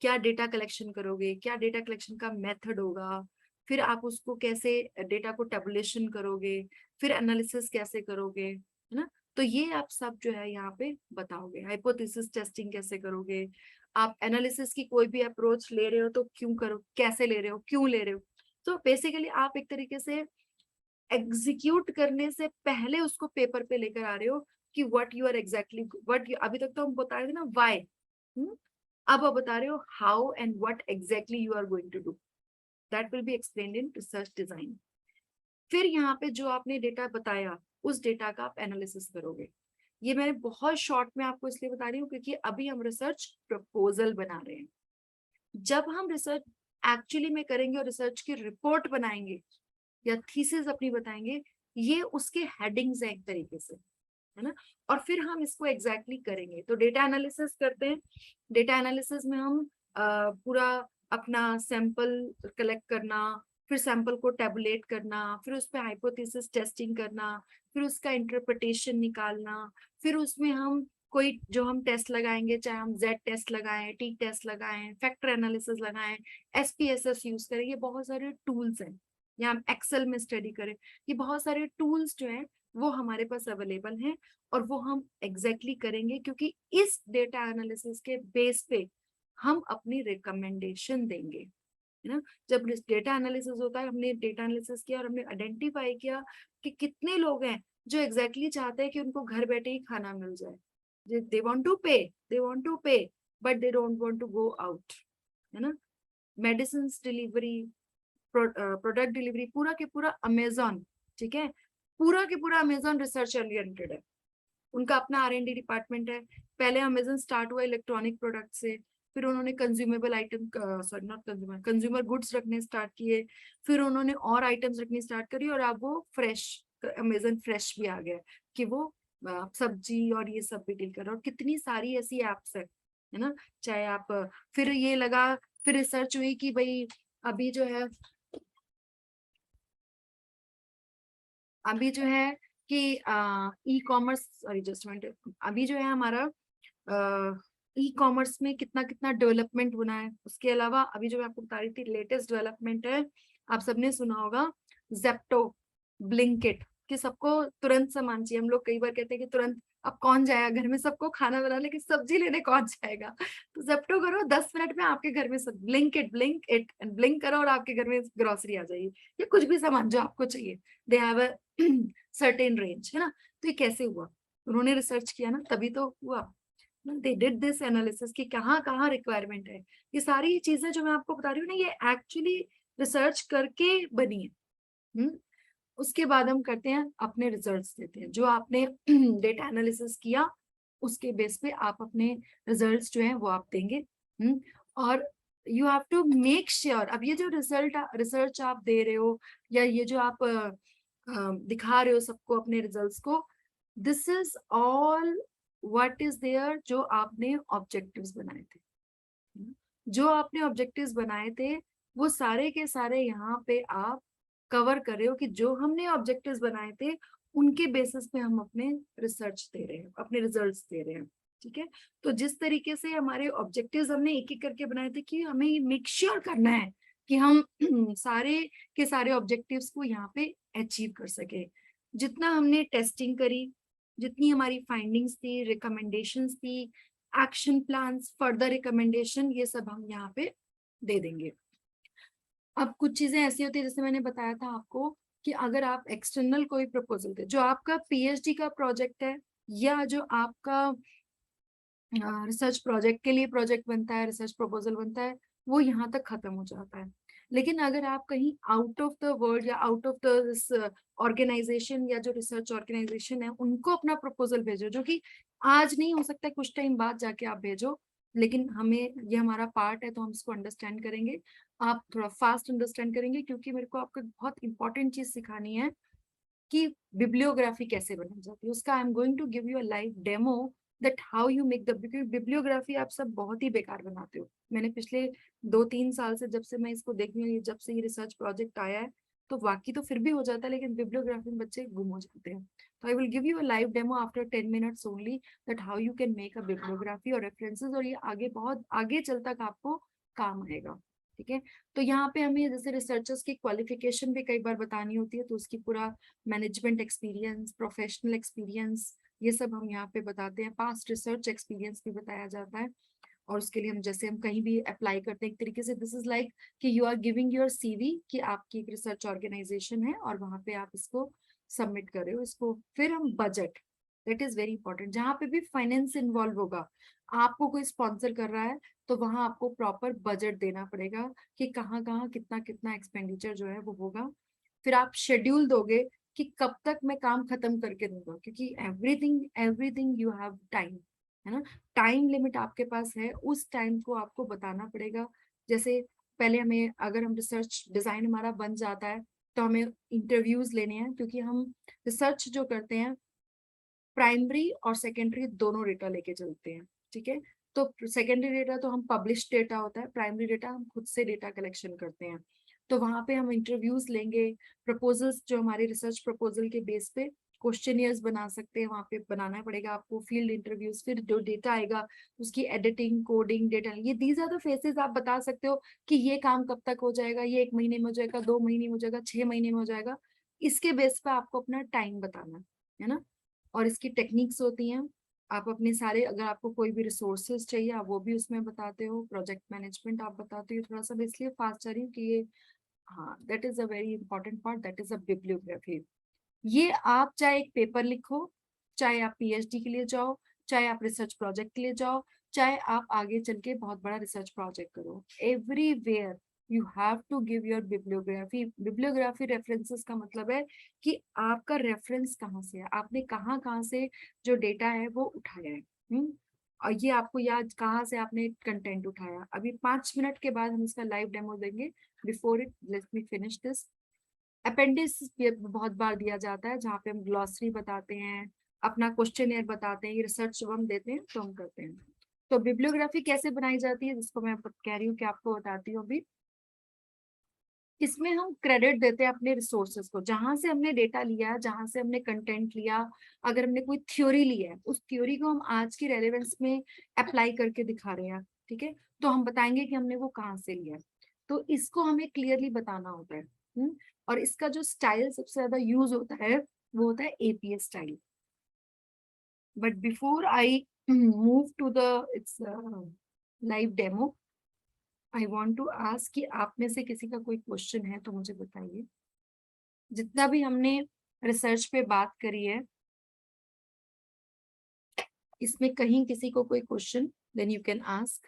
क्या डेटा कलेक्शन करोगे, क्या डेटा कलेक्शन का मेथड होगा, फिर आप उसको कैसे डेटा को टेबुलेशन करोगे, फिर एनालिसिस कैसे करोगे, है ना। तो ये आप सब जो है यहाँ पे बताओगे। हाइपोथेसिस टेस्टिंग कैसे करोगे, आप एनालिसिस की कोई भी अप्रोच ले रहे हो तो क्यों करो, कैसे ले रहे हो, क्यों ले रहे हो। तो बेसिकली आप एक तरीके से एग्जीक्यूट करने से पहले उसको पेपर पे लेकर आ रहे हो कि what you are exactly, what you, अभी तक तो हम बता रहे थे ना व्हाई, अब आप बता रहे हो how and what exactly you are going to do. That will be explained in research design. फिर यहाँ पे जो आपने डेटा बताया उस डेटा का आप एनालिसिस करोगे। ये मैं बहुत शॉर्ट में आपको इसलिए बता रही हूँ क्योंकि अभी हम रिसर्च प्रपोजल बना रहे हैं। जब हम रिसर्च एक्चुअली में करेंगे और रिसर्च की रिपोर्ट बनाएंगे या थीसिस अपनी बताएंगे, ये उसके हेडिंग्स हैं एक तरीके से, है ना। और फिर हम इसको एग्जैक्टली करेंगे। तो डेटा एनालिसिस करते हैं। डेटा एनालिसिस में हम पूरा अपना सैंपल कलेक्ट करना, फिर सैंपल को टेबुलेट करना, फिर उस पर हाइपोथेसिस टेस्टिंग करना, फिर उसका इंटरप्रिटेशन निकालना, फिर उसमें हम कोई जो हम टेस्ट लगाएंगे, चाहे हम जेड टेस्ट लगाएं, टी टेस्ट लगाएं, फैक्टर एनालिसिस लगाएं, एसपीएसएस यूज करें, ये बहुत सारे टूल्स हैं, या हम एक्सेल में स्टडी करें, ये बहुत सारे टूल्स जो हैं वो हमारे पास अवेलेबल हैं, और वो हम एग्जैक्टली करेंगे, क्योंकि इस डेटा एनालिसिस के बेस पे हम अपनी रिकमेंडेशन देंगे, है ना। जब डेटा एनालिसिस होता है, हमने डेटा एनालिसिस किया और हमने आइडेंटिफाई किया कि कितने लोग हैं जो एग्जैक्टली चाहते हैं कि उनको घर बैठे ही खाना मिल जाए, they want to pay but they don't want to go out, है ना। मेडिसिन डिलीवरी, प्रोडक्ट डिलीवरी, पूरा के पूरा अमेजोन, ठीक है, पूरा के पूरा अमेजोन रिसर्च ओरिएंटेड है, उनका अपना R&D डिपार्टमेंट है। पहले अमेजन स्टार्ट हुआ इलेक्ट्रॉनिक प्रोडक्ट से, फिर उन्होंने consumable item, sorry not consumer, consumer goods रखने स्टार्ट किए, फिर उन्होंने और आइटम्स रखनी स्टार्ट करी, और अब वो फ्रेश, अमेजन फ्रेश भी आ गया कि वो सब्जी और ये सब भी डील कर रहा है, और कितनी सारी ऐसी एप्स है ना। चाहे आप फिर ये लगा, फिर रिसर्च हुई कि भाई अभी जो है कि e commerce, sorry just minute, अभी जो है हमारा ई कॉमर्स में कितना कितना डेवलपमेंट होना है। उसके अलावा अभी जो मैं आपको बता रही थी लेटेस्ट डेवलपमेंट है, आप सबने सुना होगा जेप्टो, ब्लिंकिट, कि सबको तुरंत सामान चाहिए। हम लोग कई बार कहते हैं कि तुरंत, अब कौन जाएगा घर में सबको खाना बना, लेकिन सब्जी लेने कौन जाएगा। तो जेप्टो करो, 10 मिनट में आपके घर में सब, ब्लिंक एंड ब्लिंक करो और आपके घर में ग्रोसरी आ जाएगी, या कुछ भी सामान जो आपको चाहिए, they have a certain range, है ना। तो ये कैसे हुआ, उन्होंने रिसर्च किया ना, तभी तो हुआ। दे डिड दिस एनालिसिस कि कहाँ कहाँ रिक्वायरमेंट है। ये सारी चीजें जो मैं आपको बता रही हूँ ना, ये एक्चुअली रिसर्च करके बनी है। उसके बाद हम करते हैं, अपने रिजल्ट्स देते हैं, जो आपने डेटा एनालिसिस किया उसके बेस पे आप अपने रिजल्ट्स जो हैं वो आप देंगे। और you have to make sure, अब ये जो रिसर्च आप दे रहे हो, या ये जो आप दिखा रहे हो सबको अपने रिजल्ट्स को, this is all what is there, जो आपने ऑब्जेक्टिव्स बनाए थे, जो आपने ऑब्जेक्टिव्स बनाए थे वो सारे के सारे यहाँ पे आप कवर कर रहे हो, कि जो हमने ऑब्जेक्टिव्स बनाए थे उनके बेसिस पे हम अपने रिसर्च दे रहे हैं, अपने रिजल्ट्स दे रहे हैं, ठीक है। तो जिस तरीके से हमारे ऑब्जेक्टिव्स हमने एक एक करके बनाए थे, कि हमें मेक श्योर करना है कि हम सारे के सारे ऑब्जेक्टिव्स को यहाँ पे अचीव कर सके। जितना हमने टेस्टिंग करी, जितनी हमारी फाइंडिंग्स थी, रिकमेंडेशंस थी, एक्शन प्लान्स, फर्दर रिकमेंडेशन, ये सब हम यहाँ पे दे देंगे। अब कुछ चीजें ऐसी होती है, जैसे मैंने बताया था आपको, कि अगर आप एक्सटर्नल कोई प्रपोजल दे, जो आपका पीएचडी का प्रोजेक्ट है, या जो आपका रिसर्च प्रोजेक्ट के लिए प्रोजेक्ट बनता है, रिसर्च प्रपोजल बनता है, वो यहाँ तक खत्म हो जाता है। लेकिन अगर आप कहीं आउट ऑफ द वर्ल्ड या आउट ऑफ द ऑर्गेनाइजेशन, या जो रिसर्च ऑर्गेनाइजेशन है उनको अपना प्रपोजल भेजो, जो कि आज नहीं हो सकता है, कुछ टाइम बाद जाके आप भेजो, लेकिन हमें ये हमारा पार्ट है तो हम इसको अंडरस्टैंड करेंगे, आप थोड़ा फास्ट अंडरस्टैंड करेंगे, क्योंकि मेरे को आपको बहुत इंपॉर्टेंट चीज सिखानी है कि बिब्लियोग्राफी कैसे बनाई जाती है। उसका I am going to give you a live demo that how you make the, bibliography आप सब बहुत ही बेकार बनाते हो। मैंने पिछले 2-3 साल से, जब से मैं इसको देख रही हूँ, जब से ये रिसर्च प्रोजेक्ट आया है, तो बाकी तो फिर भी हो जाता है, लेकिन बिब्लियोग्राफी में बच्चे गुम हो जाते हैं। तो I will give you a live demo after 10 minutes only, that how you can make a bibliography और रेफरेंसेस, और ये आगे बहुत आगे चल तक आपको काम आएगा, ठीक है। तो यहाँ पे हमें जैसे रिसर्चर्स की क्वालिफिकेशन भी कई बार बतानी होती है, तो उसकी पूरा मैनेजमेंट एक्सपीरियंस, प्रोफेशनल एक्सपीरियंस, ये सब हम यहाँ पे बताते हैं। पास्ट रिसर्च एक्सपीरियंस भी बताया जाता है, और उसके लिए हम जैसे हम कहीं भी अप्लाई करते हैं, एक तरीके से दिस इज लाइक कि you are giving your CV, कि आपकी एक रिसर्च ऑर्गेनाइजेशन है और वहां पे आप इसको सबमिट कर रहे हो इसको। फिर हम budget, that is very important, जहाँ पे भी फाइनेंस इन्वॉल्व होगा, आपको कोई स्पॉन्सर कर रहा है तो वहां आपको प्रॉपर बजट देना पड़ेगा, कि कहाँ कहाँ कितना कितना एक्सपेंडिचर जो है वो होगा। फिर आप शेड्यूल दोगे कि कब तक मैं काम खत्म करके दूंगा, क्योंकि everything everything you have time, है ना। टाइम लिमिट आपके पास है, उस टाइम को आपको बताना पड़ेगा। जैसे पहले हमें, अगर हम रिसर्च डिजाइन हमारा बन जाता है, तो हमें इंटरव्यूज लेने हैं, क्योंकि हम रिसर्च जो करते हैं प्राइमरी और सेकेंडरी दोनों डेटा लेके चलते हैं, ठीक है। तो सेकेंडरी डेटा तो हम पब्लिश डेटा होता है, प्राइमरी डेटा हम खुद से डेटा कलेक्शन करते हैं। तो वहां पे हम इंटरव्यूज लेंगे, प्रपोजल्स जो हमारे रिसर्च प्रपोजल के बेस पे क्वेश्चनियर्स बना सकते हैं, वहां पे बनाना पड़ेगा आपको फील्ड इंटरव्यूज, फिर जो डेटा आएगा उसकी एडिटिंग, कोडिंग, डेटा, ये दीज आर द फेसेस। आप बता सकते हो कि ये काम कब तक हो जाएगा, ये 1 महीने में हो जाएगा, 2 महीने में हो जाएगा, 6 महीने में हो जाएगा। इसके बेस पे आपको अपना टाइम बताना है ना। और इसकी टेक्निक्स होती हैं, आप अपने सारे, अगर आपको कोई भी रिसोर्सेज चाहिए आप वो भी उसमें बताते हो, प्रोजेक्ट मैनेजमेंट आप बताते हो। थोड़ा सा मैं इसलिए फास्ट जा रही हूँ कि ये, हाँ, that is a very important part, that is a bibliography. ये आप चाहे एक पेपर लिखो, चाहे आप पीएचडी के लिए जाओ, चाहे आप रिसर्च प्रोजेक्ट के लिए जाओ, चाहे आप आगे चल के बहुत बड़ा रिसर्च प्रोजेक्ट करो, everywhere you have to give your bibliography. Bibliography references का मतलब है कि आपका रेफरेंस कहाँ से है, आपने कहाँ कहाँ से जो डेटा है वो उठाया है। और ये आपको याद कहाँ से आपने कंटेंट उठाया। अभी 5 मिनट के बाद हम इसका लाइव डेमो देंगे। Before it let me finish this. Appendix बहुत बार दिया जाता है, जहाँ पे हम ग्लॉसरी बताते हैं, अपना क्वेश्चन बताते हैं, ये रिसर्च जब हम देते हैं तो हम करते हैं। तो बिब्लियोग्राफी कैसे बनाई जाती है, जिसको मैं कह रही हूँ कि आपको बताती हूँ अभी। इसमें हम क्रेडिट देते हैं अपने रिसोर्सेज को, जहां से हमने डेटा लिया, जहां से हमने कंटेंट लिया। अगर हमने कोई थ्योरी ली है, उस थ्योरी को हम आज की रेलेवेंस में अप्लाई करके दिखा रहे हैं, ठीक है, तो हम बताएंगे कि हमने वो कहाँ से लिया है। तो इसको हमें क्लियरली बताना होता है। और इसका जो स्टाइल सबसे ज्यादा यूज होता है वो होता है APS style. But before I move to the its live demo, I want to ask कि आप में से किसी का कोई क्वेश्चन है तो मुझे बताइए। जितना भी हमने रिसर्च पे बात करी है, इसमें कहीं किसी को कोई question, then you can ask,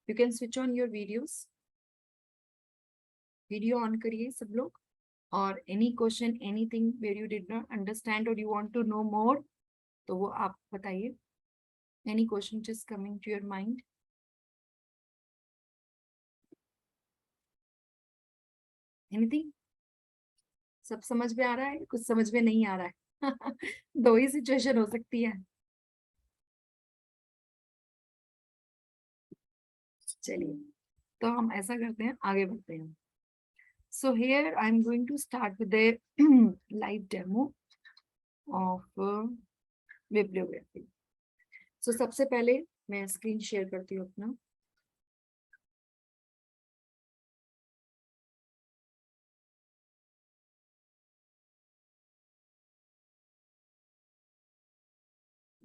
you can switch on your videos, video on करिए सब लोग। और any question, anything where you did not understand और you want to know more, तो वो आप बताइए। Any question is coming to your mind. Anything? सब समझ में आ रहा है, कुछ समझ में नहीं आ रहा है? दो ही सिचुएशन हो सकती है। चलिए, तो हम ऐसा करते हैं, आगे बढ़ते हैं। So here I'm going to start with the live demo of bibliography. So सबसे पहले मैं स्क्रीन शेयर करती हूँ अपना।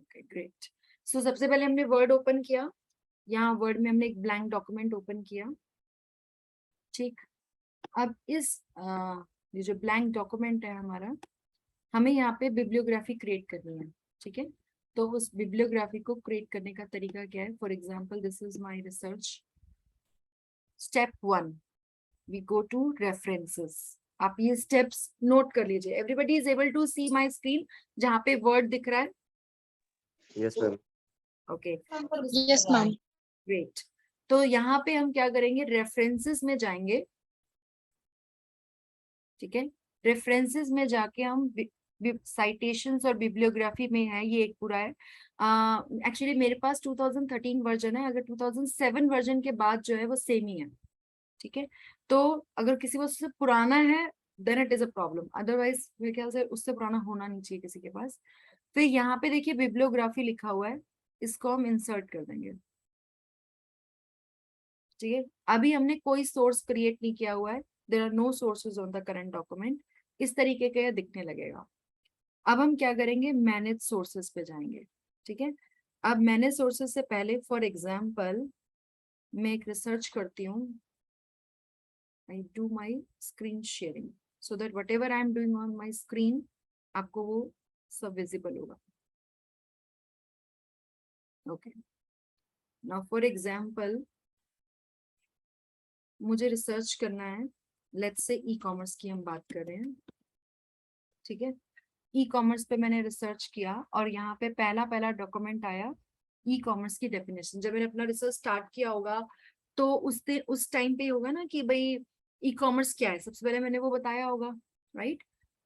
Okay, great. So सबसे पहले हमने वर्ड ओपन किया, यहाँ वर्ड में हमने एक ब्लैंक डॉक्यूमेंट ओपन किया, ठीक। अब इस ये जो ब्लैंक डॉक्यूमेंट है हमारा, हमें यहाँ पे बिब्लियोग्राफी क्रिएट करनी है, ठीक है। तो उस बिब्लियोग्राफी को क्रिएट करने का तरीका क्या है? For example, this is my research. Step 1, we go to references. आप ये स्टेप्स नोट कर लीजिए। Everybody is able to see my screen जहाँ पे वर्ड दिख रहा है? Yes ma'am. Okay, yes ma'am. Great. तो यहाँ पे हम क्या करेंगे, रेफरेंसेस में जाएंगे, ठीक है। रेफरेंसेस में जाके हम साइटेशंस और बिब्लियोग्राफी में है, ये एक पूरा है। एक्चुअली मेरे पास 2013 वर्जन है, अगर 2007 वर्जन के बाद जो है वो सेम ही है, ठीक है। तो अगर किसी को उससे पुराना है then it is a problem, otherwise मेरे ख्याल से उससे पुराना होना नहीं चाहिए किसी के पास। फिर यहाँ पे देखिए बिब्लियोग्राफी लिखा हुआ है, इसको हम इंसर्ट कर देंगे, ठीक है। अभी हमने कोई सोर्स क्रिएट नहीं किया हुआ है, there are no sources on the current document, इस तरीके का दिखने लगेगा। अब हम क्या करेंगे, मैनेज सोर्सेज पे जाएंगे, ठीक है। अब मैनेज सोर्सेज से पहले, फॉर एग्जाम्पल, मैं एक रिसर्च करती हूँ, I do my screen sharing so that whatever I am doing on my screen आपको वो सब विजिबल होगा। Okay, now for example, मुझे रिसर्च करना है, लेट्स से ई कॉमर्स की हम बात कर रहे हैं, ठीक है। ई कॉमर्स पे मैंने रिसर्च किया और यहाँ पे पहला पहला डॉक्यूमेंट आया ई कॉमर्स की डेफिनेशन। जब मैंने अपना रिसर्च स्टार्ट किया होगा तो उस टाइम पे होगा ना कि भाई ई कॉमर्स क्या है, सबसे पहले मैंने वो बताया होगा, राइट।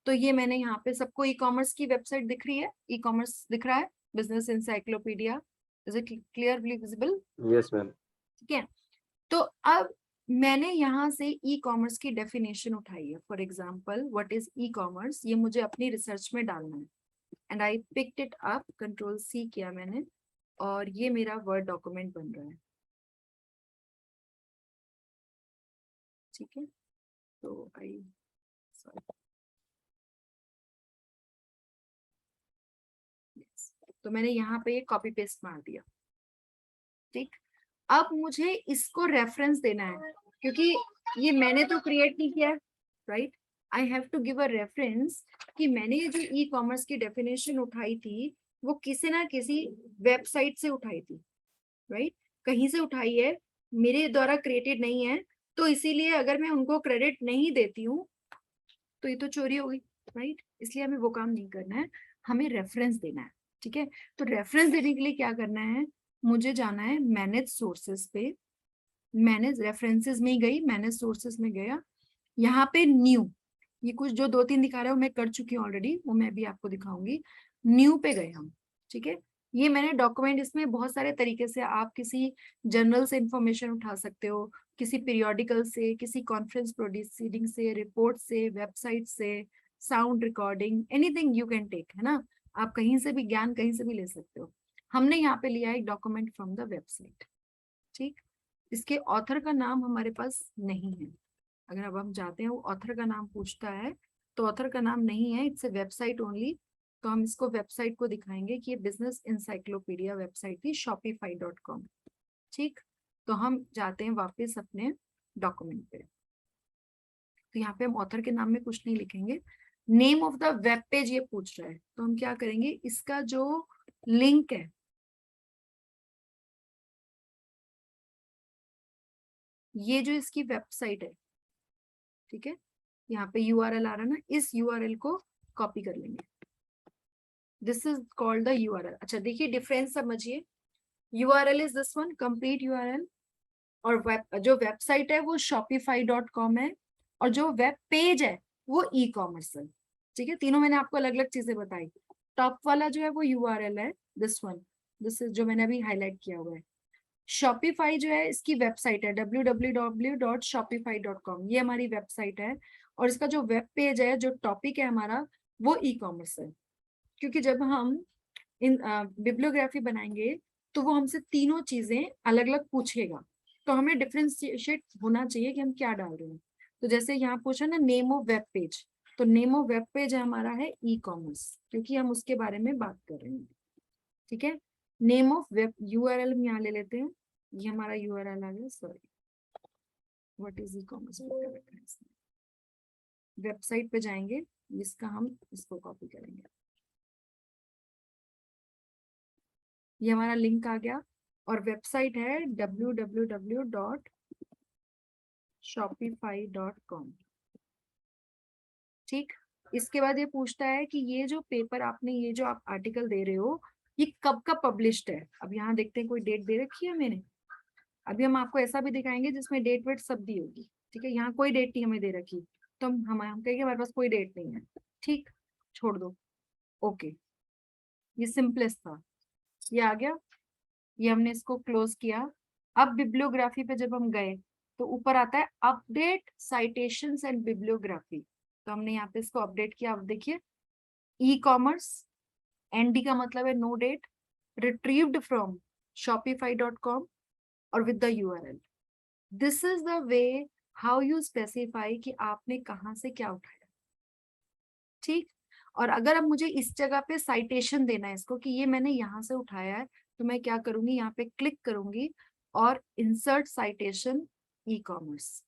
तो ये मैंने यहाँ पे सबको ई कॉमर्स की वेबसाइट दिख रही है, ई कॉमर्स दिख रहा है, business encyclopedia, is it clearly visible? Yes ma'am. ठीक है। तो अब मैंने यहाँ से ई कॉमर्स की डेफिनेशन उठाई है। For example what is e commerce, ये मुझे अपनी रिसर्च में डालना है। And I picked it up, control C किया मैंने, और ये मेरा वर्ड डॉक्यूमेंट बन रहा है। ठीक है, तो आई सॉरी, तो मैंने यहाँ पे कॉपी पेस्ट मार दिया। ठीक, अब मुझे इसको रेफरेंस देना है, क्योंकि ये मैंने तो क्रिएट नहीं किया, right. I have to give a reference कि मैंने ये जो ई कॉमर्स की डेफिनेशन उठाई थी वो किसी ना किसी वेबसाइट से उठाई थी, राइट। कहीं से उठाई है, मेरे द्वारा क्रिएटेड नहीं है, तो इसीलिए अगर मैं उनको क्रेडिट नहीं देती हूँ तो ये तो चोरी होगी, राइट। इसलिए हमें वो काम नहीं करना है, हमें रेफरेंस देना है। ठीक है, तो रेफरेंस देने के लिए क्या करना है, मुझे जाना है मैनेज सोर्सेस पे, मैनेज रेफरेंसेस में ही गई, मैनेज सोर्सेस में गया, यहाँ पे न्यू, ये कुछ जो 2-3 दिखा रहा है वो मैं कर चुकी हूँ ऑलरेडी, वो मैं भी आपको दिखाऊंगी। न्यू पे गए हम। ठीक है, ये मैंने डॉक्यूमेंट, इसमें बहुत सारे तरीके से आप किसी जर्नल से इंफॉर्मेशन उठा सकते हो, किसी पीरियोडिकल से, किसी कॉन्फ्रेंस प्रोसीडिंग से, रिपोर्ट से, वेबसाइट से, sound recording, anything you can take, है ना। आप कहीं से भी ज्ञान कहीं से भी ले सकते हो। हमने यहाँ पे लिया एक डॉक्यूमेंट फ्रॉम द वेबसाइट। ठीक, इसके ऑथर का नाम हमारे पास नहीं है। अगर अब हम जाते हैं वो ऑथर का नाम पूछता है, तो ऑथर का नाम नहीं है, इट्स ए वेबसाइट ओनली। तो हम इसको वेबसाइट को दिखाएंगे कि ये बिजनेस इंसाइक्लोपीडिया वेबसाइट थी, shopify.com। ठीक, तो हम जाते हैं वापस अपने डॉक्यूमेंट पे। तो यहाँ पे हम ऑथर के नाम में कुछ नहीं लिखेंगे, name of the web page ये पूछ रहा है, तो हम क्या करेंगे, इसका जो लिंक है, ये जो इसकी वेबसाइट है, ठीक है, यहाँ पे यूआरएल आ रहा है ना, इस यूआरएल को कॉपी कर लेंगे। This is called the URL. अच्छा देखिए डिफरेंस समझिए, URL is this one, complete URL, और जो वेबसाइट है वो shopify.com है, और जो वेब पेज है वो ई कॉमर्स है। ठीक है, तीनों मैंने आपको अलग अलग चीजें बताई। टॉप वाला जो है वो यूआरएल है, दिस वन, दिस इज जो मैंने अभी हाईलाइट किया हुआ है। शॉपिफाई जो है इसकी वेबसाइट है www.shopify.com, ये हमारी वेबसाइट है, और इसका जो वेब पेज है, जो टॉपिक है हमारा, वो ई कॉमर्स है। क्योंकि जब हम इन बिब्लियोग्राफी बनाएंगे तो वो हमसे तीनों चीजें अलग अलग पूछेगा, तो हमें डिफरेंशिएट होना चाहिए कि हम क्या डाल रहे हैं। तो जैसे यहाँ पूछा ना नेम ऑफ वेब पेज, तो नेम ऑफ वेब पेज हमारा है ई कॉमर्स, क्योंकि हम उसके बारे में बात कर रहे हैं। ठीक है, नेम ऑफ वेब यूआरएल हम यहाँ ले लेते हैं, ये हमारा यूआरएल आ गया, sorry, what is e commerce, website पे जाएंगे, इसका हम इसको कॉपी करेंगे, ये हमारा लिंक आ गया, और वेबसाइट है www.shopify.com। ठीक, इसके बाद ये पूछता है कि ये जो पेपर आपने, ये जो आप आर्टिकल दे रहे हो, ये कब का पब्लिश्ड है। अब यहाँ देखते हैं कोई डेट दे रखी है मैंने, अभी हम आपको ऐसा भी दिखाएंगे जिसमें डेट वेट सब दी होगी। ठीक है, यहाँ कोई डेट नहीं हमें दे रखी, तो हम कहेंगे हमारे पास कोई डेट नहीं है। ठीक, छोड़ दो, ओके, ये सिंपलेस्ट था, ये आ गया, ये हमने इसको क्लोज किया। अब बिब्लियोग्राफी पे जब हम गए तो ऊपर आता है अपडेट साइटेशंस एंड बिब्लियोग्राफी, तो हमने यहाँ पे इसको अपडेट किया। अब देखिए ई कॉमर्स, एनडी का मतलब है no date, retrieved from shopify.com, और with the URL. This is the way how you specify कि आपने कहाँ से क्या उठाया। ठीक, और अगर अब मुझे इस जगह पे साइटेशन देना है इसको कि ये मैंने यहाँ से उठाया है, तो मैं क्या करूंगी, यहाँ पे क्लिक करूंगी और इंसर्ट साइटेशन ई कॉमर्स,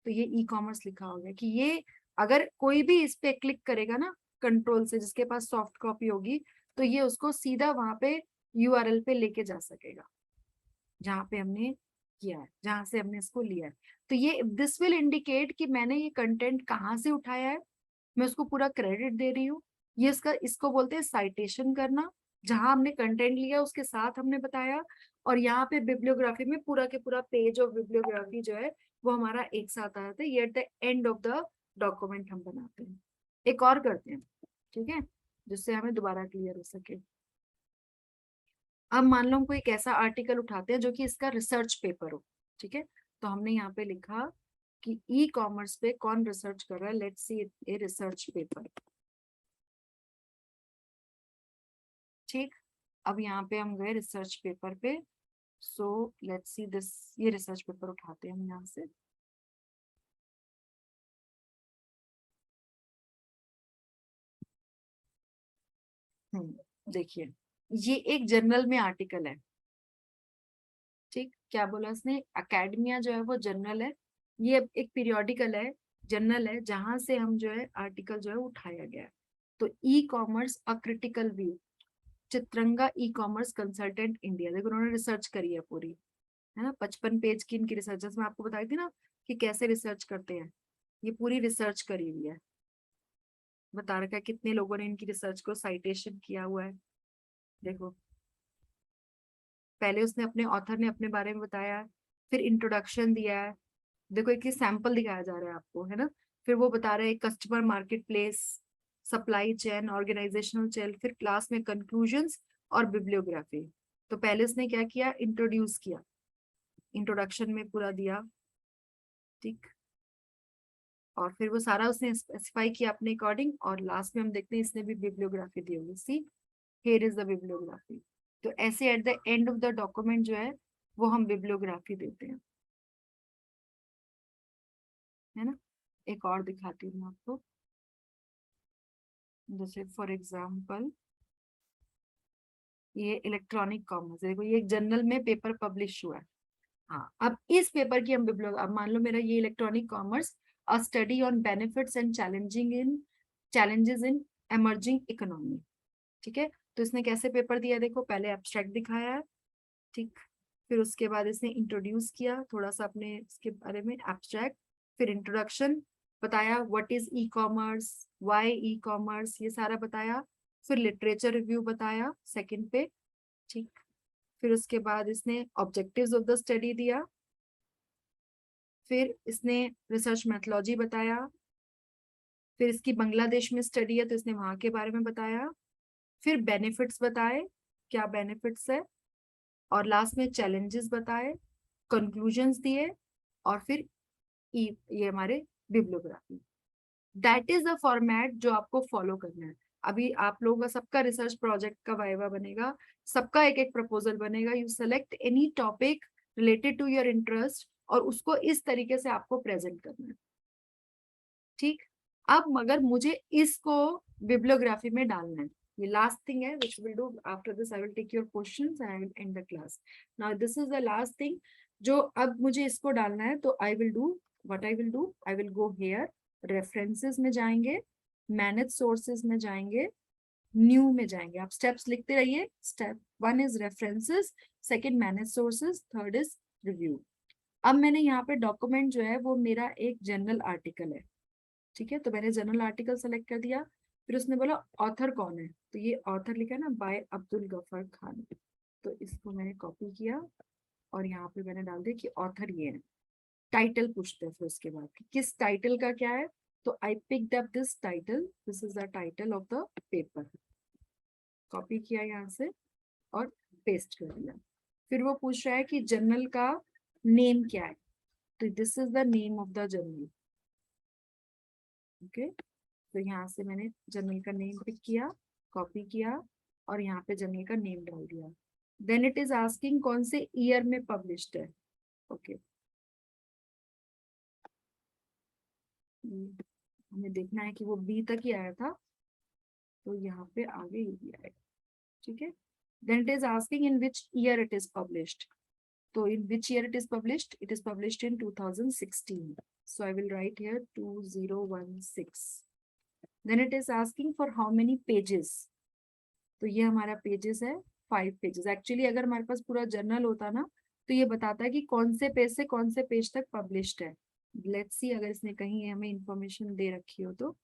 तो ये ई कॉमर्स लिखा होगा कि ये, अगर कोई भी इस पे क्लिक करेगा ना कंट्रोल से, जिसके पास सॉफ्ट कॉपी होगी, तो ये उसको सीधा वहां पे यूआरएल पे लेके जा सकेगा जहाँ पे हमने किया है, जहां से हमने इसको लिया है। तो ये दिस विल इंडिकेट कि मैंने ये कंटेंट कहाँ से उठाया है, मैं उसको पूरा क्रेडिट दे रही हूँ। ये इसको बोलते हैं साइटेशन करना, जहां हमने कंटेंट लिया उसके साथ हमने बताया, और यहाँ पे बिब्लियोग्राफी में पूरा के पूरा पेज ऑफ बिब्लियोग्राफी जो है वो हमारा एक साथ आ जाता है। ये at the end of the document हम बनाते हैं। एक और करते हैं, ठीक है, जिससे हमें दोबारा क्लियर हो सके। अब मान लो हम कोई एक ऐसा आर्टिकल उठाते हैं जो कि इसका रिसर्च पेपर हो, ठीक है, तो हमने यहाँ पे लिखा कि ई कॉमर्स पे कौन रिसर्च कर रहा है, let's see a research paper. ठीक, अब यहाँ पे हम गए रिसर्च पेपर पे। सो लेट्स सी दिस, ये रिसर्च पेपर उठाते हैं हम यहाँ से। देखिए, ये एक जर्नल में आर्टिकल है। ठीक, क्या बोला उसने, एकेडमिया जो है वो जर्नल है, ये एक पीरियोडिकल है, जर्नल है, जहां से हम जो है आर्टिकल जो है उठाया गया है। तो e commerce a critical view, चित्रंगा ई कॉमर्स कंसल्टेंट इंडिया, देखो उन्होंने रिसर्च करी है पूरी, है ना, 55 पेज की इनकी रिसर्च, जैसे मैं आपको बताई थी ना कि कैसे रिसर्च करते हैं, ये पूरी रिसर्च करी हुई है, बता रखा है कितने लोगों ने इनकी रिसर्च को साइटेशन किया हुआ है। देखो, पहले उसने अपने ऑथर ने अपने बारे में बताया, फिर इंट्रोडक्शन दिया है, देखो एक सैंपल दिखाया जा रहा है आपको, है ना, फिर वो बता रहे हैं customer market place, supply chain, organisational chain, फिर क्लास में कंक्लूजन्स और बिब्लियोग्राफी। तो पहले उसने क्या किया, इंट्रोड्यूस किया, इंट्रोडक्शन में पूरा दिया। ठीक, और फिर वो सारा उसने स्पेसिफाई किया अपने अकॉर्डिंग, और लास्ट में हम देखते हैं इसने भी बिब्लियोग्राफी दी होगी, see here is the bibliography. तो ऐसे at the end of the document जो है वो हम बिब्लियोग्राफी देते हैं, है ना। एक और दिखाती हूँ मैं आपको, जैसे फॉर एग्जाम्पल ये इलेक्ट्रॉनिक कॉमर्स, देखो ये एक जर्नल में पेपर पब्लिश हुआ है। हाँ, अब इस पेपर की हम बिब्लियो, अब मान लो मेरा ये electronic commerce a study on benefits and challenges in emerging economy. ठीक है, तो इसने कैसे पेपर दिया, देखो पहले एब्स्ट्रैक्ट दिखाया है। ठीक, फिर उसके बाद इसने इंट्रोड्यूस किया थोड़ा सा अपने इसके बारे में, एब्स्ट्रैक्ट, फिर इंट्रोडक्शन बताया, what is e commerce, why E commerce, ये सारा बताया, फिर लिटरेचर रिव्यू बताया सेकंड पे। ठीक, फिर उसके बाद इसने ऑब्जेक्टिव्स ऑफ द स्टडी दिया, फिर इसने रिसर्च मेथोलॉजी बताया, फिर इसकी बांग्लादेश में स्टडी है तो इसने वहां के बारे में बताया, फिर बेनिफिट्स बताए, क्या बेनिफिट्स है, और लास्ट में चैलेंजेस बताए, कंक्लूजन्स दिए, और फिर ये हमारे bibliography. That is the format जो आपको फॉलो करना है। अभी आप लोगों का सबका रिसर्च प्रोजेक्ट का वाइवा बनेगा, सबका एक एक प्रपोजल बनेगा, you select any topic related to your interest और उसको इस तरीके से आपको प्रेजेंट करना है। ठीक, अब मगर मुझे इसको बिब्लियोग्राफी में डालना है, ये लास्ट थिंग है which will do, after this I will take your questions and I will end the class. Now this is the last thing, जो अब मुझे इसको डालना है, तो I will do what I will do, I will go here, references में जाएंगे, manage sources में जाएंगे, न्यू में जाएंगे, आप स्टेप्स लिखते रहिए। Step 1 is references, second manage sources, third is review. अब मैंने यहाँ पे डॉक्यूमेंट जो है वो मेरा एक जनरल आर्टिकल है। ठीक है, तो मैंने जनरल आर्टिकल सेलेक्ट कर दिया, फिर उसने बोला ऑथर कौन है, तो ये ऑथर लिखा है ना, बाय अब्दुल गफर खान, तो इसको मैंने कॉपी किया और यहाँ पे मैंने डाल दिया कि ऑथर ये है। टाइटल पूछते हैं फिर उसके बाद कि किस टाइटल का क्या है, तो I picked up this title, this is the title of the paper, copy किया यहाँ से और पेस्ट कर दिया। फिर वो पूछ रहा है कि जर्नल का नेम क्या है, तो this is the name of the journal. Okay, तो यहाँ से मैंने जर्नल का नेम पिक किया, कॉपी किया और यहाँ पे जर्नल का नेम डाल दिया। देन इट इज आस्किंग कौन से ईयर में पब्लिश्ड है। ओके, हमें देखना है कि वो बी तक ही आया था, तो यहाँ पे आगे ये भी आएगा। ठीक है, then it is asking in which year it is published, so in which year it is published, it is published in 2016, so I will write here 2016. Then it is asking for how many pages, तो ये हमारा pages है 5 pages. Actually अगर हमारे पास पूरा journal होता ना तो ये बताता है कि कौन से पेज से कौन से पेज तक पब्लिश्ड है। लेट्स सी अगर इसने कहीं हमें इंफॉर्मेशन दे रखी हो तो,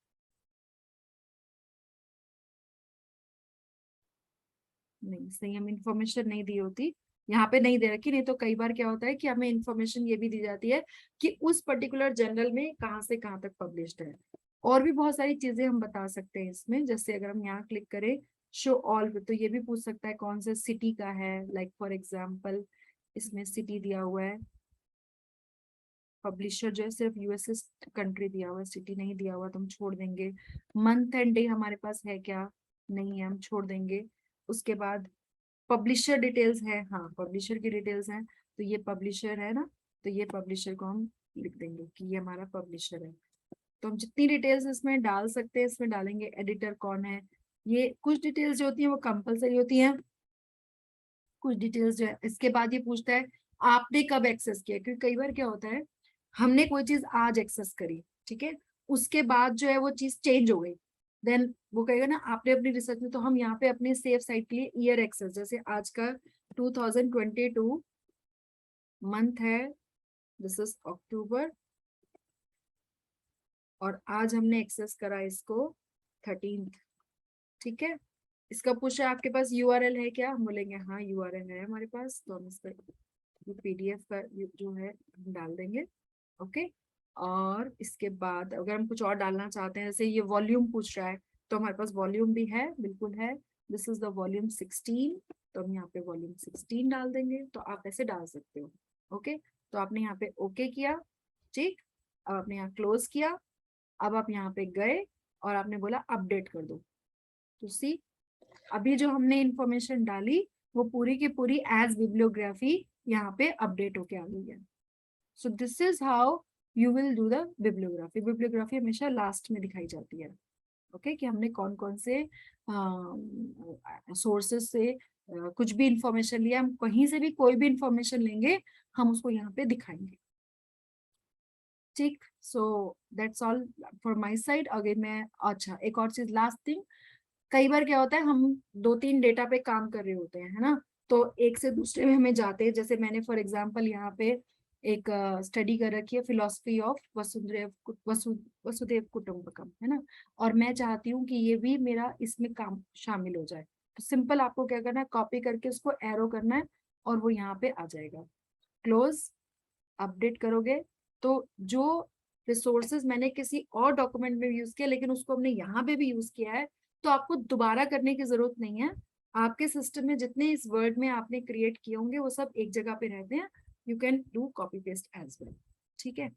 नहीं सही, हमें इंफॉर्मेशन नहीं दी होती, यहाँ पे नहीं दे रखी, नहीं तो कई बार क्या होता है कि हमें इंफॉर्मेशन ये भी दी जाती है कि उस पर्टिकुलर जर्नल में कहाँ से कहाँ तक पब्लिश्ड है। और भी बहुत सारी चीजें हम बता सकते हैं इसमें, जैसे अगर हम यहाँ क्लिक करें शो ऑल पे, तो ये भी पूछ सकता है कौन से सिटी का है, लाइक फॉर एग्जाम्पल इसमें सिटी दिया हुआ है, पब्लिशर जो है सिर्फ यूएसए कंट्री दिया हुआ है, सिटी नहीं दिया हुआ तो हम छोड़ देंगे। मंथ एंड डे हमारे पास है क्या, नहीं है, हम छोड़ देंगे। उसके बाद पब्लिशर डिटेल्स है, हाँ पब्लिशर की डिटेल्स हैं, तो ये पब्लिशर है ना, तो ये पब्लिशर को हम लिख देंगे कि ये हमारा पब्लिशर है। तो हम जितनी डिटेल्स इसमें डाल सकते हैं इसमें डालेंगे। एडिटर कौन है, ये कुछ डिटेल्स जो होती हैं वो कंपलसरी होती हैं, कुछ डिटेल्स जो है। इसके बाद ये पूछता है आपने कब एक्सेस किया, क्योंकि कई बार क्या होता है हमने कोई चीज आज एक्सेस करी, ठीक है, उसके बाद जो है वो चीज चेंज हो गई, देन वो कहेगा ना आपने अपनी रिसर्च में, तो हम यहाँ पे अपने सेफ साइट के लिए ईयर एक्सेस, जैसे आज का 2022 मंथ है, दिस इज अक्टूबर, और आज हमने एक्सेस करा इसको 13th, ठीक है। इसका पूछा आपके पास यूआरएल है क्या, हम बोलेंगे हाँ यूआरएल है हमारे पास, तो हम इसका पीडीएफ का जो है हम डाल देंगे, ओके। और इसके बाद अगर हम कुछ और डालना चाहते हैं, जैसे ये वॉल्यूम पूछ रहा है, तो हमारे पास वॉल्यूम भी है, बिल्कुल है, दिस इज द वॉल्यूम 16, तो हम यहाँ पे वॉल्यूम 16 डाल देंगे, तो आप ऐसे डाल सकते हो, ओके। तो आपने यहाँ पे ओके किया, ठीक, अब आपने यहाँ क्लोज किया, अब आप यहाँ पे गए और आपने बोला अपडेट कर दो, तो सी अभी जो हमने इंफॉर्मेशन डाली वो पूरी की पूरी एज बिब्लियोग्राफी यहाँ पे अपडेट होके आ गई है। So this is how you will do the bibliography. Bibliography हमेशा लास्ट में दिखाई जाती है, ओके, कि हमने कौन कौन से सोर्सेस से कुछ भी इंफॉर्मेशन लिया, हम कहीं से भी कोई भी इंफॉर्मेशन लेंगे हम उसको यहाँ पे दिखाएंगे, ठीक। So that's all for my side. अगर मैं, अच्छा एक और चीज लास्ट थिंग, कई बार क्या होता है हम 2-3 डेटा पे काम कर रहे होते हैं, है ना, तो एक से दूसरे में हमें जाते हैं, जैसे मैंने फॉर एग्जांपल यहाँ पे एक स्टडी कर रखी है फिलोसफी ऑफ वसुदेव कुटुंबकम, है ना, और मैं चाहती हूँ कि ये भी मेरा इसमें काम शामिल हो जाए, तो सिंपल आपको क्या करना है, कॉपी करके उसको एरो करना है और वो यहाँ पे आ जाएगा। क्लोज, अपडेट करोगे तो जो रिसोर्सेज मैंने किसी और डॉक्यूमेंट में यूज किया लेकिन उसको हमने यहाँ पे भी यूज किया है, तो आपको दोबारा करने की जरूरत नहीं है। आपके सिस्टम में जितने इस वर्ड में आपने क्रिएट किए होंगे वो सब एक जगह पे रहते हैं, you can do copy paste as well, ठीक है।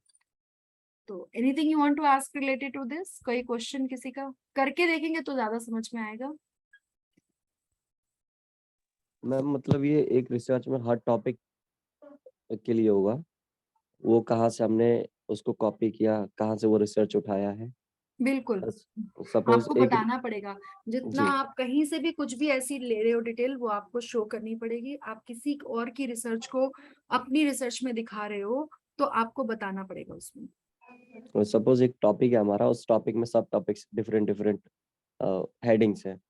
तो anything you want to ask related to this, कोई क्वेश्चन किसी का, करके देखेंगे तो ज्यादा समझ में आएगा। मैम मतलब ये एक रिसर्च में हर टॉपिक के लिए होगा, वो कहाँ से हमने उसको कॉपी किया, कहाँ से वो रिसर्च उठाया है। बिल्कुल, सपोज आपको एक, बताना पड़ेगा, जितना जी आप कहीं से भी कुछ भी ऐसी ले रहे हो डिटेल वो आपको शो करनी पड़ेगी। आप किसी और की रिसर्च को अपनी रिसर्च में दिखा रहे हो तो आपको बताना पड़ेगा उसमें। सपोज एक टॉपिक है हमारा, उस टॉपिक में सब टॉपिक्स डिफरेंट डिफरेंट हेडिंग्स हैं,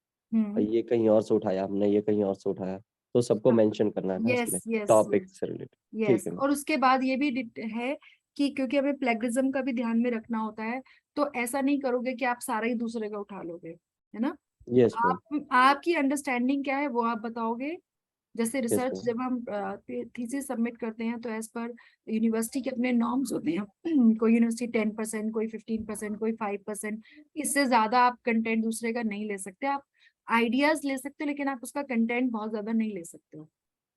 ये कहीं और से उठाया हमने, ये कहीं और से उठाया, तो सबको मेंशन करना है ना इसमें, यस यस टॉपिक यस से रिलेटेड। ठीक यस, है मैम। और उसके बाद ये भी है कि क्योंकि हमें प्लेगरिज्म का भी ध्यान में रखना होता है, तो ऐसा नहीं करोगे कि आप सारा ही दूसरे का उठा लोगे, है ना। Yes ma'am. आप, आपकी अंडरस्टैंडिंग क्या है वो आप बताओगे। जैसे यस रिसर्च मैम। जब हम थीसिस सबमिट करते हैं तो एज पर यूनिवर्सिटी के अपने नॉर्म्स होते हैं कोई यूनिवर्सिटी 10%, कोई 15%, कोई 5%, इससे ज्यादा आप कंटेंट दूसरे का नहीं ले सकते। आप आइडियाज ले सकते हो लेकिन आप उसका कंटेंट बहुत ज्यादा नहीं ले सकते हो,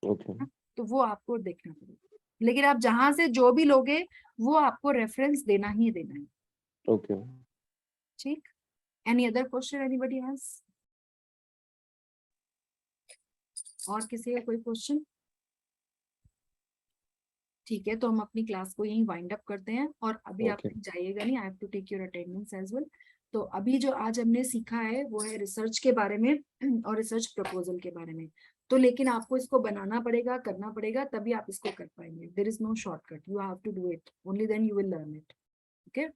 ओके। है ना? तो वो आपको देखना पड़ेगा, लेकिन आप जहां से जो भी लोगे वो आपको रेफरेंस देना ही देना है, ओके। ठीक। Any other question anybody has, और किसी का कोई क्वेश्चन? ठीक है, तो हम अपनी क्लास को यहीं वाइंड अप करते हैं, और अभी आप ओके। कहीं जाइएगा नहीं, I have to take your attendance as well. तो अभी जो आज हमने सीखा है वो है रिसर्च के बारे में और रिसर्च प्रपोजल के बारे में। तो लेकिन आपको इसको बनाना पड़ेगा, करना पड़ेगा, तभी आप इसको कर पाएंगे। There is no shortcut, you have to do it, only then you will learn it, okay.